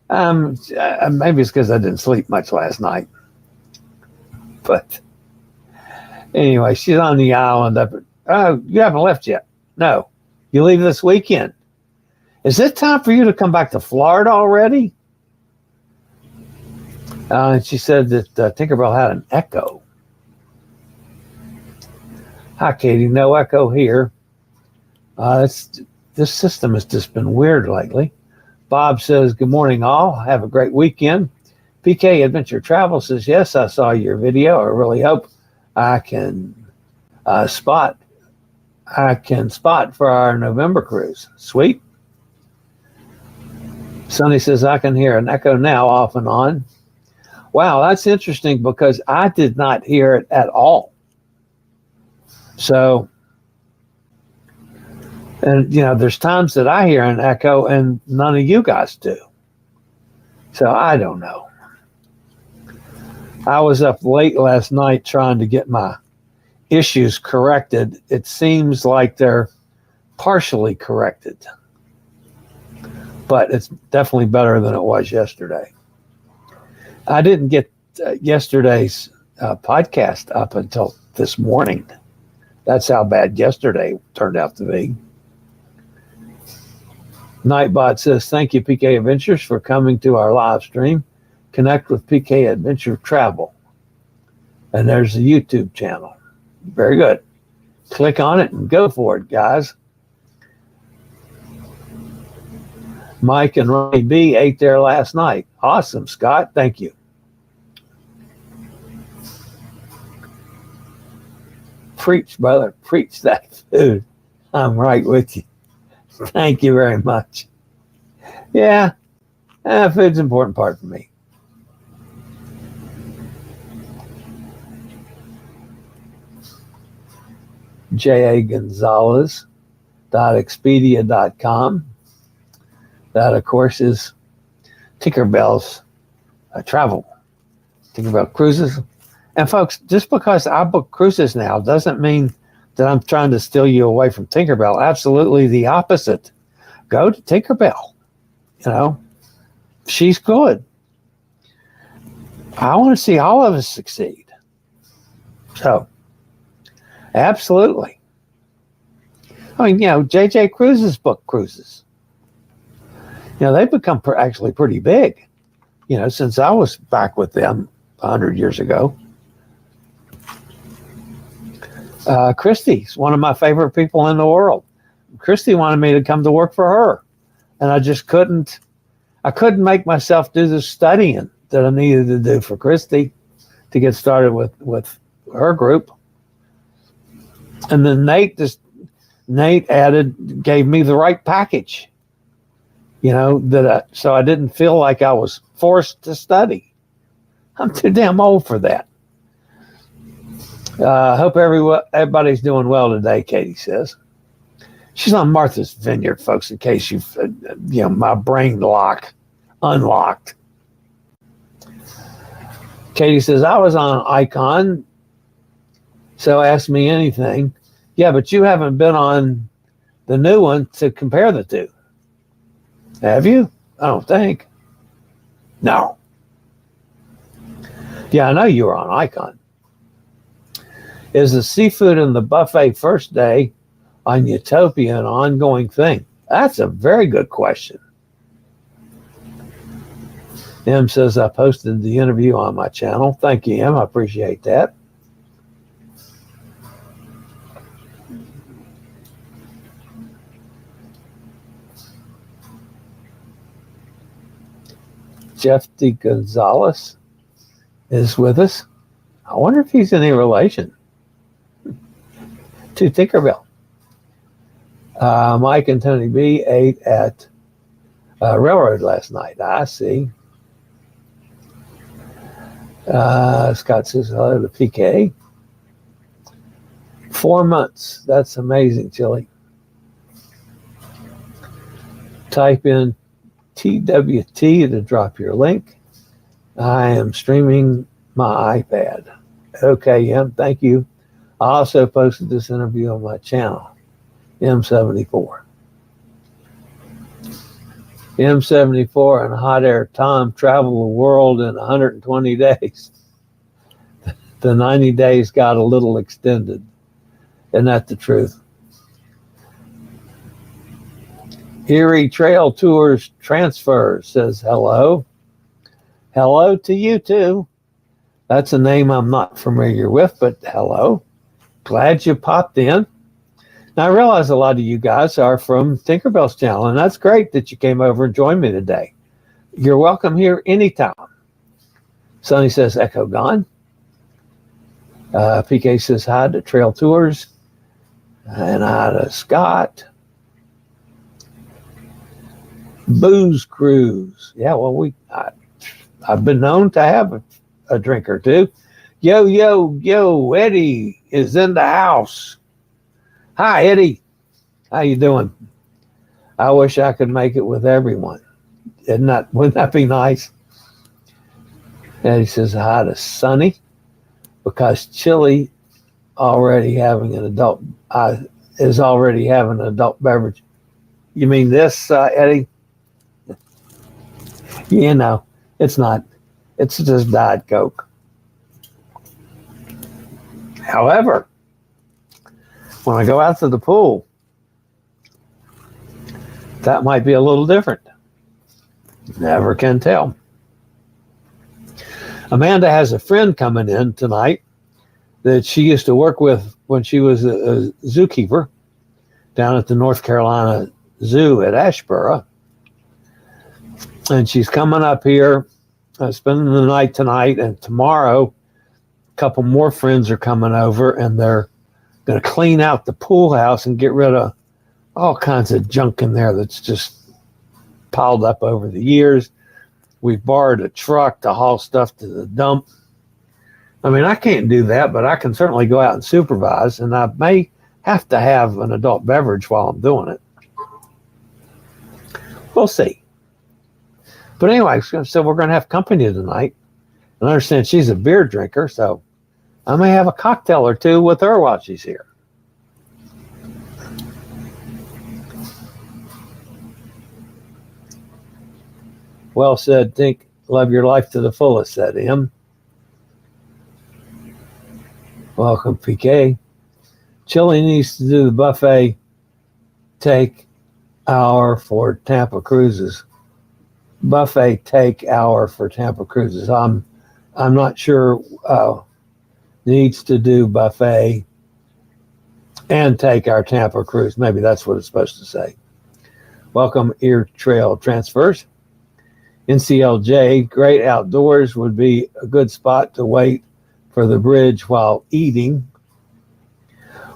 B: Maybe it's because I didn't sleep much last night. But anyway, she's on the island up at, oh, you haven't left yet? No. You leave this weekend. Is it time for you to come back to Florida already? And she said that Tinkerbell had an echo. Hi, Katie. No echo here. This system has just been weird lately. Bob says, good morning, all. Have a great weekend. PK Adventure Travel says, yes, I saw your video. I really hope I can spot for our November cruise. Sweet. Sonny says, I can hear an echo now off and on. Wow, that's interesting because I did not hear it at all. So, and there's times that I hear an echo and none of you guys do. So I don't know. I was up late last night trying to get my issues corrected. It seems like they're partially corrected, but it's definitely better than it was yesterday. I didn't get yesterday's podcast up until this morning. That's how bad yesterday turned out to be. Nightbot says, thank you, PK Adventures, for coming to our live stream. Connect with PK Adventure Travel. And there's the YouTube channel. Very good. Click on it and go for it, guys. Mike and Ronnie B ate there last night. Awesome, Scott. Thank you. Preach, brother. Preach that food. I'm right with you. Thank you very much. Yeah, food's an important part for me. jagonzalez.expedia.com. That, of course, is Tinkerbell's travel. Tinkerbell Cruises. And folks, just because I book cruises now doesn't mean that I'm trying to steal you away from Tinkerbell. Absolutely the opposite. Go to Tinkerbell. She's good. I want to see all of us succeed. So, absolutely. I mean, J.J. Cruises book cruises. They've become actually pretty big, since I was back with them 100 years ago. Christy's one of my favorite people in the world. Christy wanted me to come to work for her, and I just couldn't make myself do the studying that I needed to do for Christy to get started with her group. And then Nate gave me the right package, so I didn't feel like I was forced to study. I'm too damn old for that. Hope everybody's doing well today, Katie says. She's on Martha's Vineyard, folks, in case my brain unlocked. Katie says, I was on Icon, so ask me anything. Yeah, but you haven't been on the new one to compare the two. Have you? I don't think. No. Yeah, I know you were on Icon. Is the seafood in the buffet first day on Utopia an ongoing thing? That's a very good question. M says, I posted the interview on my channel. Thank you, M. I appreciate that. Jeff D. Gonzalez is with us. I wonder if he's any relation to Tinkerbell. Mike and Tony B ate at Railroad last night. I see. Scott says hello to PK. 4 months. That's amazing, Chillie. Type in TWT to drop your link. I am streaming my iPad. Okay, M, thank you. I also posted this interview on my channel, M74. M74 and Hot Air Tom travel the world in 120 days. The 90 days got a little extended. Isn't that the truth? Erie Trail Tours Transfer says hello. Hello to you too. That's a name I'm not familiar with, but hello. Glad you popped in. Now, I realize a lot of you guys are from Tinkerbell's channel, and that's great that you came over and joined me today. You're welcome here anytime. Sonny says, Echo gone. PK says, hi to Trail Tours. And hi to Scott. Booze Cruise. Yeah, well, I've been known to have a drink or two. Yo, Eddie is in the house. Hi, Eddie. How you doing? I wish I could make it with everyone. Wouldn't that be nice? Eddie says hi to Sonny because Chillie is already having an adult beverage. You mean this, Eddie? It's not. It's just Diet Coke. However, when I go out to the pool, that might be a little different. Never can tell. Amanda has a friend coming in tonight that she used to work with when she was a zookeeper down at the North Carolina Zoo at Ashboro. And she's coming up here, spending the night tonight, and tomorrow a couple more friends are coming over, and they're Going to clean out the pool house and get rid of all kinds of junk in there that's just piled up over the years. We've borrowed a truck to haul stuff to the dump. I mean, I can't do that, but I can certainly go out and supervise, and I may have to have an adult beverage while I'm doing it. We'll see. But anyway, so we're going to have company tonight. And I understand she's a beer drinker, so I may have a cocktail or two with her while she's here. Well said, Tink. Love your life to the fullest, said M. Welcome, PK. Chillie needs to do the buffet take hour for Tampa cruises. Buffet take hour for Tampa cruises. I'm not sure needs to do buffet and take our Tampa cruise. Maybe that's what it's supposed to say. Welcome, Ear Trail Transfers. NCLJ, great outdoors would be a good spot to wait for the bridge while eating.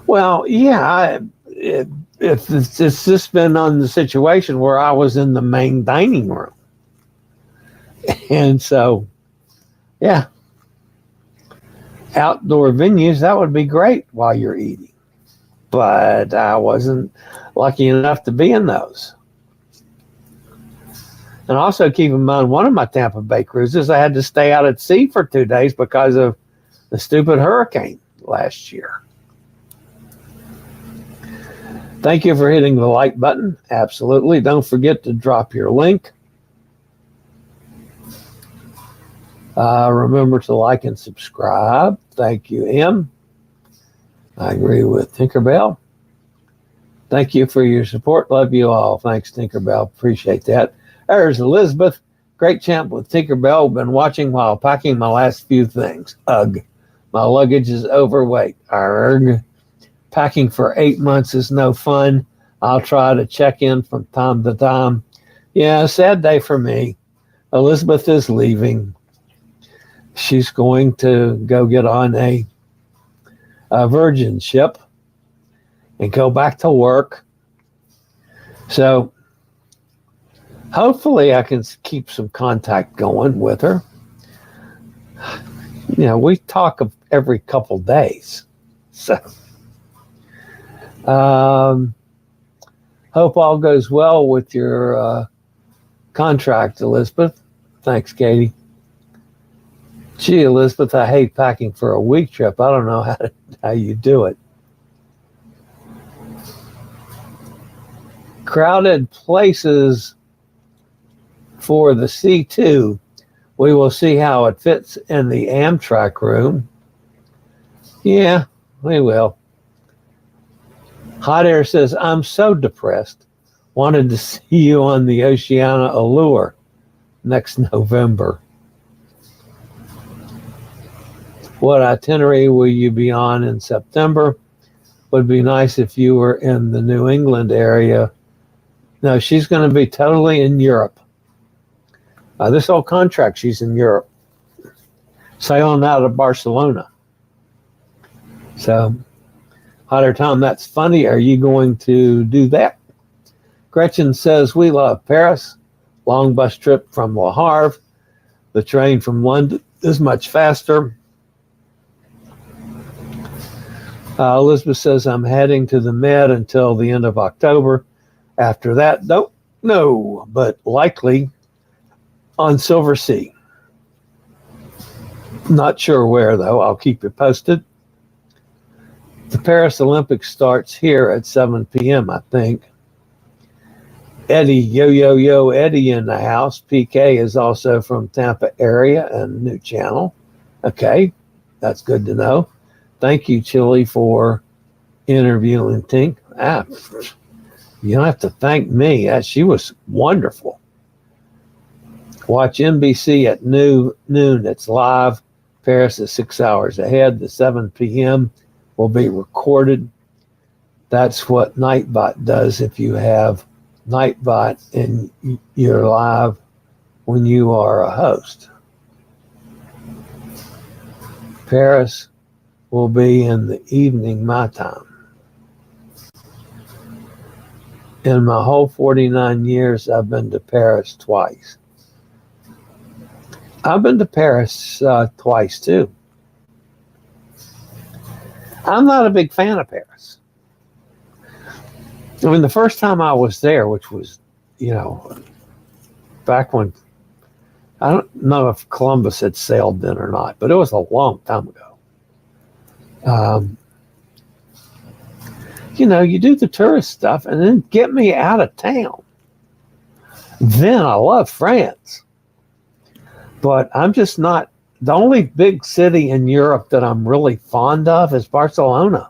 B: Well, yeah, if it's just been on the situation where I was in the main dining room. And so, yeah, outdoor venues, that would be great while you're eating. But I wasn't lucky enough to be in those. And also keep in mind, one of my Tampa Bay cruises, I had to stay out at sea for 2 days because of the stupid hurricane last year. Thank you for hitting the like button. Absolutely. Don't forget to drop your link. Remember to like and subscribe. Thank you, M. I agree with Tinkerbell. Thank you for your support. Love you all. Thanks, Tinkerbell. Appreciate that. There's Elizabeth. Great champ with Tinkerbell. Been watching while packing my last few things. Ugh. My luggage is overweight. Arrgh. Packing for 8 months is no fun. I'll try to check in from time to time. Yeah, sad day for me. Elizabeth is leaving. She's going to go get on a Virgin ship and go back to work. So hopefully I can keep some contact going with her. You know, we talk of every couple days. So hope all goes well with your contract, Elizabeth. Thanks, Katie. Gee, Elizabeth, I hate packing for a week trip. I don't know how you do it. Crowded places for the C2. We will see how it fits in the Amtrak room. Yeah, we will. Hot Air says, I'm so depressed. Wanted to see you on the Oceana Allure next November. What itinerary will you be on in September? Would be nice if you were in the New England area. No, she's going to be totally in Europe. This whole contract, she's in Europe. Sailing out of Barcelona. So, Hot Air Tom, that's funny. Are you going to do that? Gretchen says, we love Paris. Long bus trip from Le Havre. The train from London is much faster. Elizabeth says, I'm heading to the Med until the end of October. After that, don't know, but likely on Silver Sea. Not sure where, though. I'll keep you posted. The Paris Olympics starts here at 7 p.m., I think. Eddie, yo, Eddie in the house. PK is also from Tampa area and New Channel. Okay, that's good to know. Thank you, Chillie, for interviewing Tink. You don't have to thank me. She was wonderful. Watch NBC at noon. It's live. Paris is 6 hours ahead. The 7 p.m. will be recorded. That's what Nightbot does if you have Nightbot and you're live when you are a host. Paris will be in the evening my time. In my whole 49 years, I've been to Paris twice. I've been to Paris twice too. I'm not a big fan of Paris. I mean, the first time I was there, which was, back when, I don't know if Columbus had sailed then or not, but it was a long time ago. You do the tourist stuff and then get me out of town. Then I love France. But I'm just not, the only big city in Europe that I'm really fond of is Barcelona,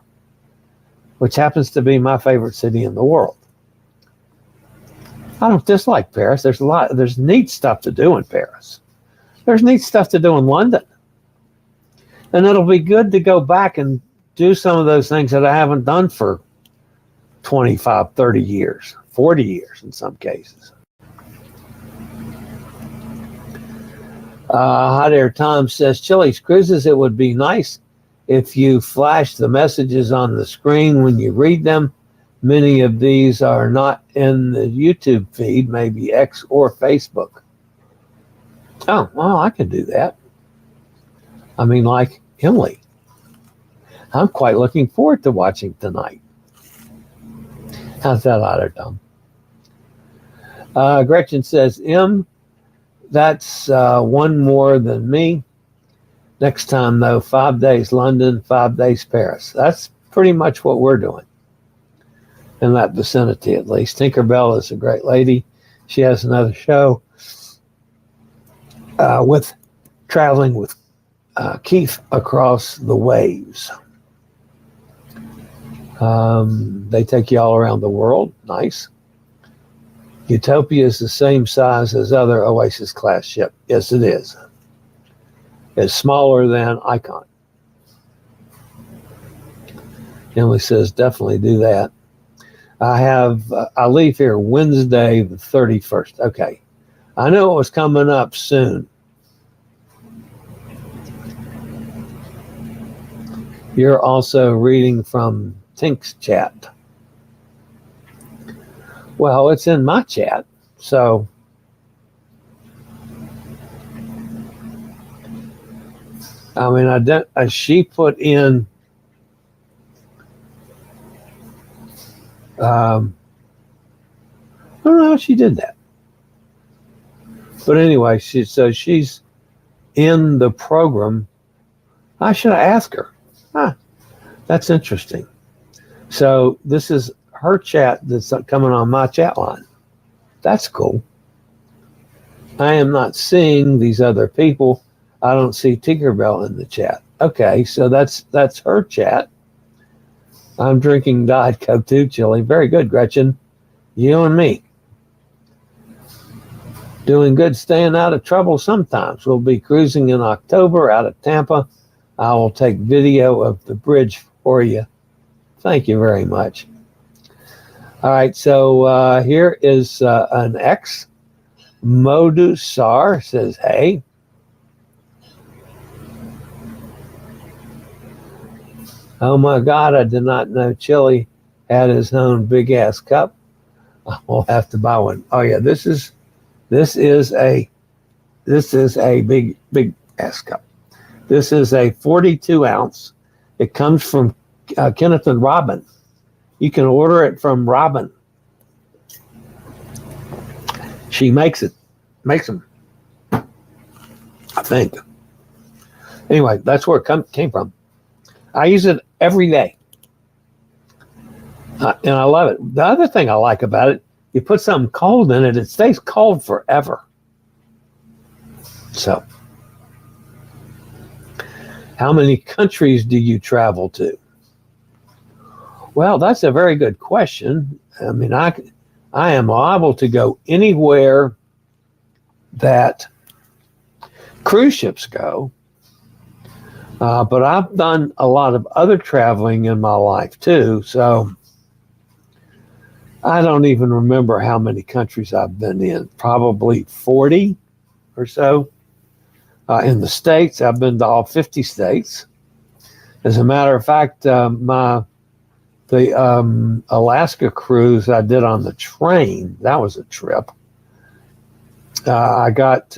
B: which happens to be my favorite city in the world. I don't dislike Paris. There's neat stuff to do in Paris. There's neat stuff to do in London. And it'll be good to go back and do some of those things that I haven't done for 25, 30 years, 40 years in some cases. Hi there, Tom says, Chillie's Cruises, it would be nice if you flash the messages on the screen when you read them. Many of these are not in the YouTube feed, maybe X or Facebook. Oh, well, I can do that. I mean, like Emily. I'm quite looking forward to watching tonight. How's that out there, Tom? Gretchen says, that's one more than me. Next time, though, 5 days London, 5 days Paris. That's pretty much what we're doing. In that vicinity, at least. Tinkerbell is a great lady. She has another show with traveling with Keith across the waves. They take you all around the world. Nice. Utopia is the same size as other Oasis class ship. Yes, it is. It's smaller than Icon. Emily says, definitely do that. I leave here Wednesday the 31st. Okay. I know it was coming up soon. You're also reading from Tink's chat. Well, it's in my chat, so I mean, she put in I don't know how she did that, but anyway, she's in the program. I should have asked her. That's interesting. So this is her chat that's coming on my chat line. That's cool. I am not seeing these other people. I don't see Tinkerbell in the chat. Okay, so that's her chat. I'm drinking Diet Coke too, Chillie. Very good, Gretchen. You and me. Doing good, staying out of trouble sometimes. We'll be cruising in October out of Tampa. I will take video of the bridge for you. Thank you very much. All right, so here is an ex. Modusar says, hey. Oh my God, I did not know Chillie had his own big ass cup. I'll have to buy one. Oh yeah, this is a big ass cup. This is a 42 ounce. It comes from Kenneth and Robin. You can order it from Robin. She makes them, I think. Anyway, that's where it came from. I use it every day. And I love it. The other thing I like about it, you put something cold in it, it stays cold forever. So, how many countries do you travel to? Well, that's a very good question. I mean, I am liable to go anywhere that cruise ships go. But I've done a lot of other traveling in my life too. So I don't even remember how many countries I've been in. Probably 40 or so. In the States, I've been to all 50 states. As a matter of fact, the Alaska cruise I did on the train, that was a trip. I got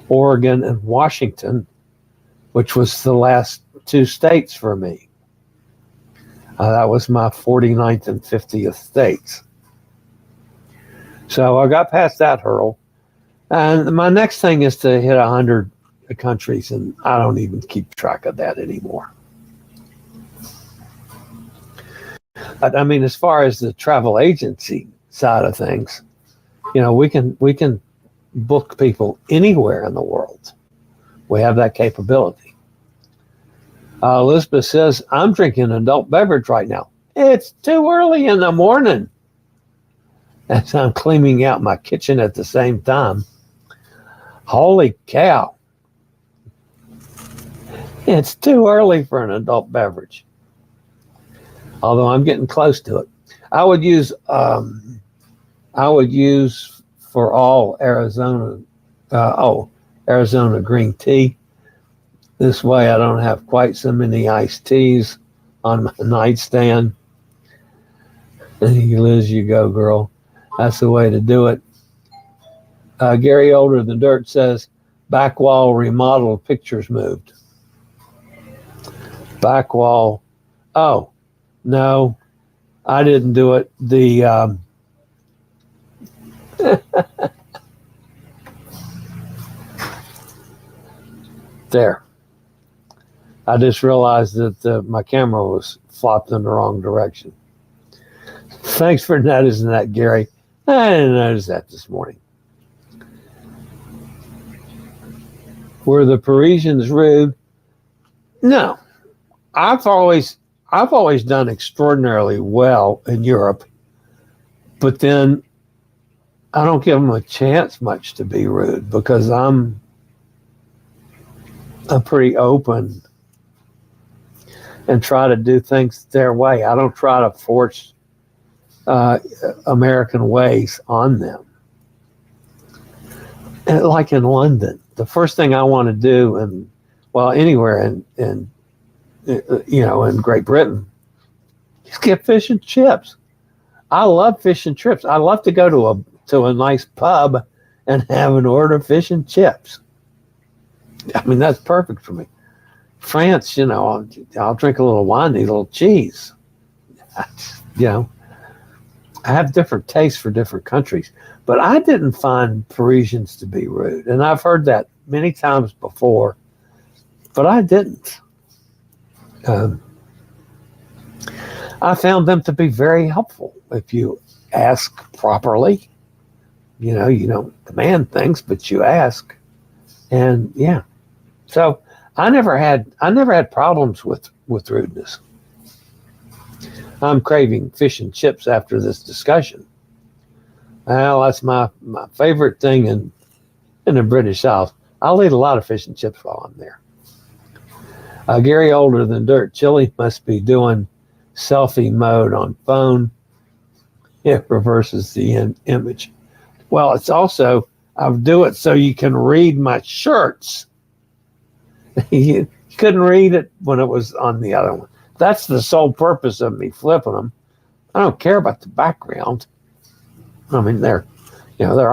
B: Oregon and Washington, which was the last two states for me. That was my 49th and 50th states. So I got past that hurdle. And my next thing is to hit 100 countries, and I don't even keep track of that anymore. But, I mean, as far as the travel agency side of things, you know, we can book people anywhere in the world. We have that capability. Elizabeth says, I'm drinking an adult beverage right now. It's too early in the morning. As I'm cleaning out my kitchen at the same time. Holy cow. It's too early for an adult beverage. Although I'm getting close to it. I would use for all Arizona green tea. This way I don't have quite so many iced teas on my nightstand. Liz, you go, girl. That's the way to do it. Gary Older Than Dirt says, back wall remodeled, pictures moved. Back wall. Oh, no, I didn't do it. There. I just realized that my camera was flopped in the wrong direction. Thanks for noticing that, Gary. I didn't notice that this morning. Were the Parisians rude? No. I've always done extraordinarily well in Europe, but then I don't give them a chance much to be rude because I'm pretty open and try to do things their way. I don't try to force American ways on them. And like in London, the first thing I want to do, anywhere in Great Britain, is get fish and chips. I love fish and chips. I love to go to a nice pub and have an order of fish and chips. I mean, that's perfect for me. France, I'll drink a little wine, eat a little cheese. I have different tastes for different countries, but I didn't find Parisians to be rude. And I've heard that many times before, but I didn't. I found them to be very helpful if you ask properly. You don't demand things, but you ask. And yeah. So I never had problems with rudeness. I'm craving fish and chips after this discussion. Well, that's my favorite thing in the British Isles. I'll eat a lot of fish and chips while I'm there. Gary Older Than Dirt. Chillie must be doing selfie mode on phone. It reverses the image. Well, it's also, I'll do it so you can read my shirts. You couldn't read it when it was on the other one. That's the sole purpose of me flipping them. I don't care about the background. I mean, they're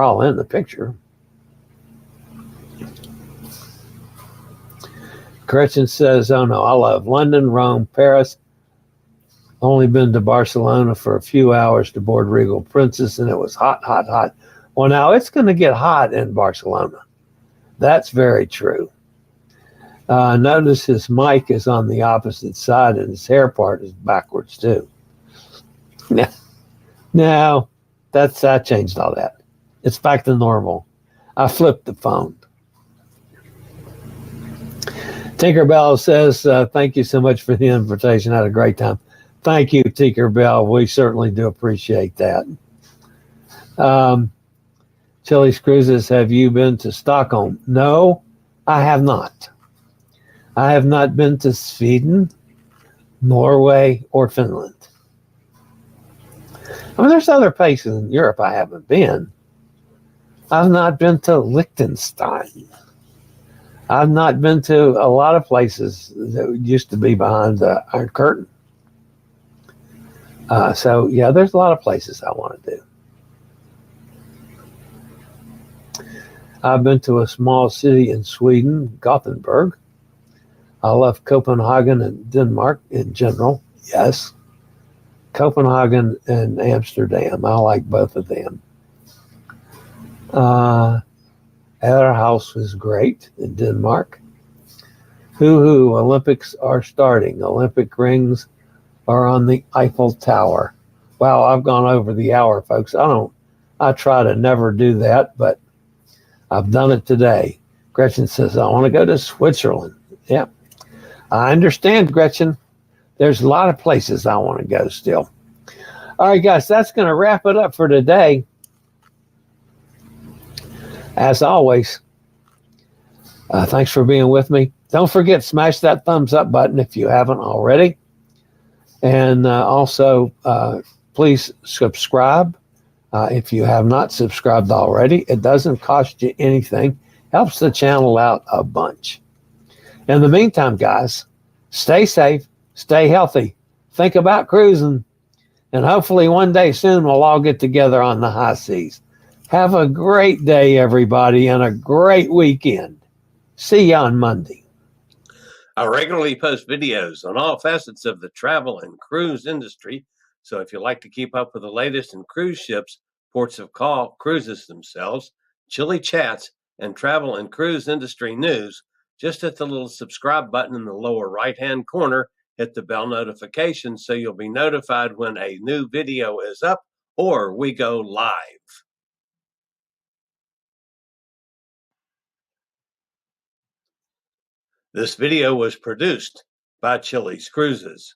B: all in the picture. Gretchen says, oh no, I love London, Rome, Paris. Only been to Barcelona for a few hours to board Regal Princess, and it was hot, hot, hot. Well, now it's going to get hot in Barcelona. That's very true. Notice his mic is on the opposite side and his hair part is backwards too. No, I changed all that. It's back to normal. I flipped the phone. Tinkerbell says, thank you so much for the invitation. I had a great time. Thank you, Tinkerbell. We certainly do appreciate that. Chillie Cruises, have you been to Stockholm? No, I have not. I have not been to Sweden, Norway, or Finland. I mean, there's other places in Europe I haven't been. I've not been to Liechtenstein. I've not been to a lot of places that used to be behind the Iron Curtain. So, yeah, there's a lot of places I want to do. I've been to a small city in Sweden, Gothenburg. I love Copenhagen and Denmark in general. Yes. Copenhagen and Amsterdam. I like both of them. Our house was great in Denmark. Hoo-hoo, Olympics are starting. Olympic rings are on the Eiffel Tower. Wow, I've gone over the hour, folks. I try to never do that, but I've done it today. Gretchen says, I want to go to Switzerland. Yeah, I understand, Gretchen. There's a lot of places I want to go still. All right, guys, that's going to wrap it up for today. As always, thanks for being with me. Don't forget, smash that thumbs up button if you haven't already. And also, please subscribe if you have not subscribed already. It doesn't cost you anything. Helps the channel out a bunch. In the meantime, guys, stay safe, stay healthy, think about cruising, and hopefully one day soon we'll all get together on the high seas. Have a great day, everybody, and a great weekend. See you on Monday.
D: I regularly post videos on all facets of the travel and cruise industry. So if you like to keep up with the latest in cruise ships, ports of call, cruises themselves, Chillie chats, and travel and cruise industry news, just hit the little subscribe button in the lower right-hand corner, hit the bell notification so you'll be notified when a new video is up or we go live. This video was produced by Chillie's Cruises.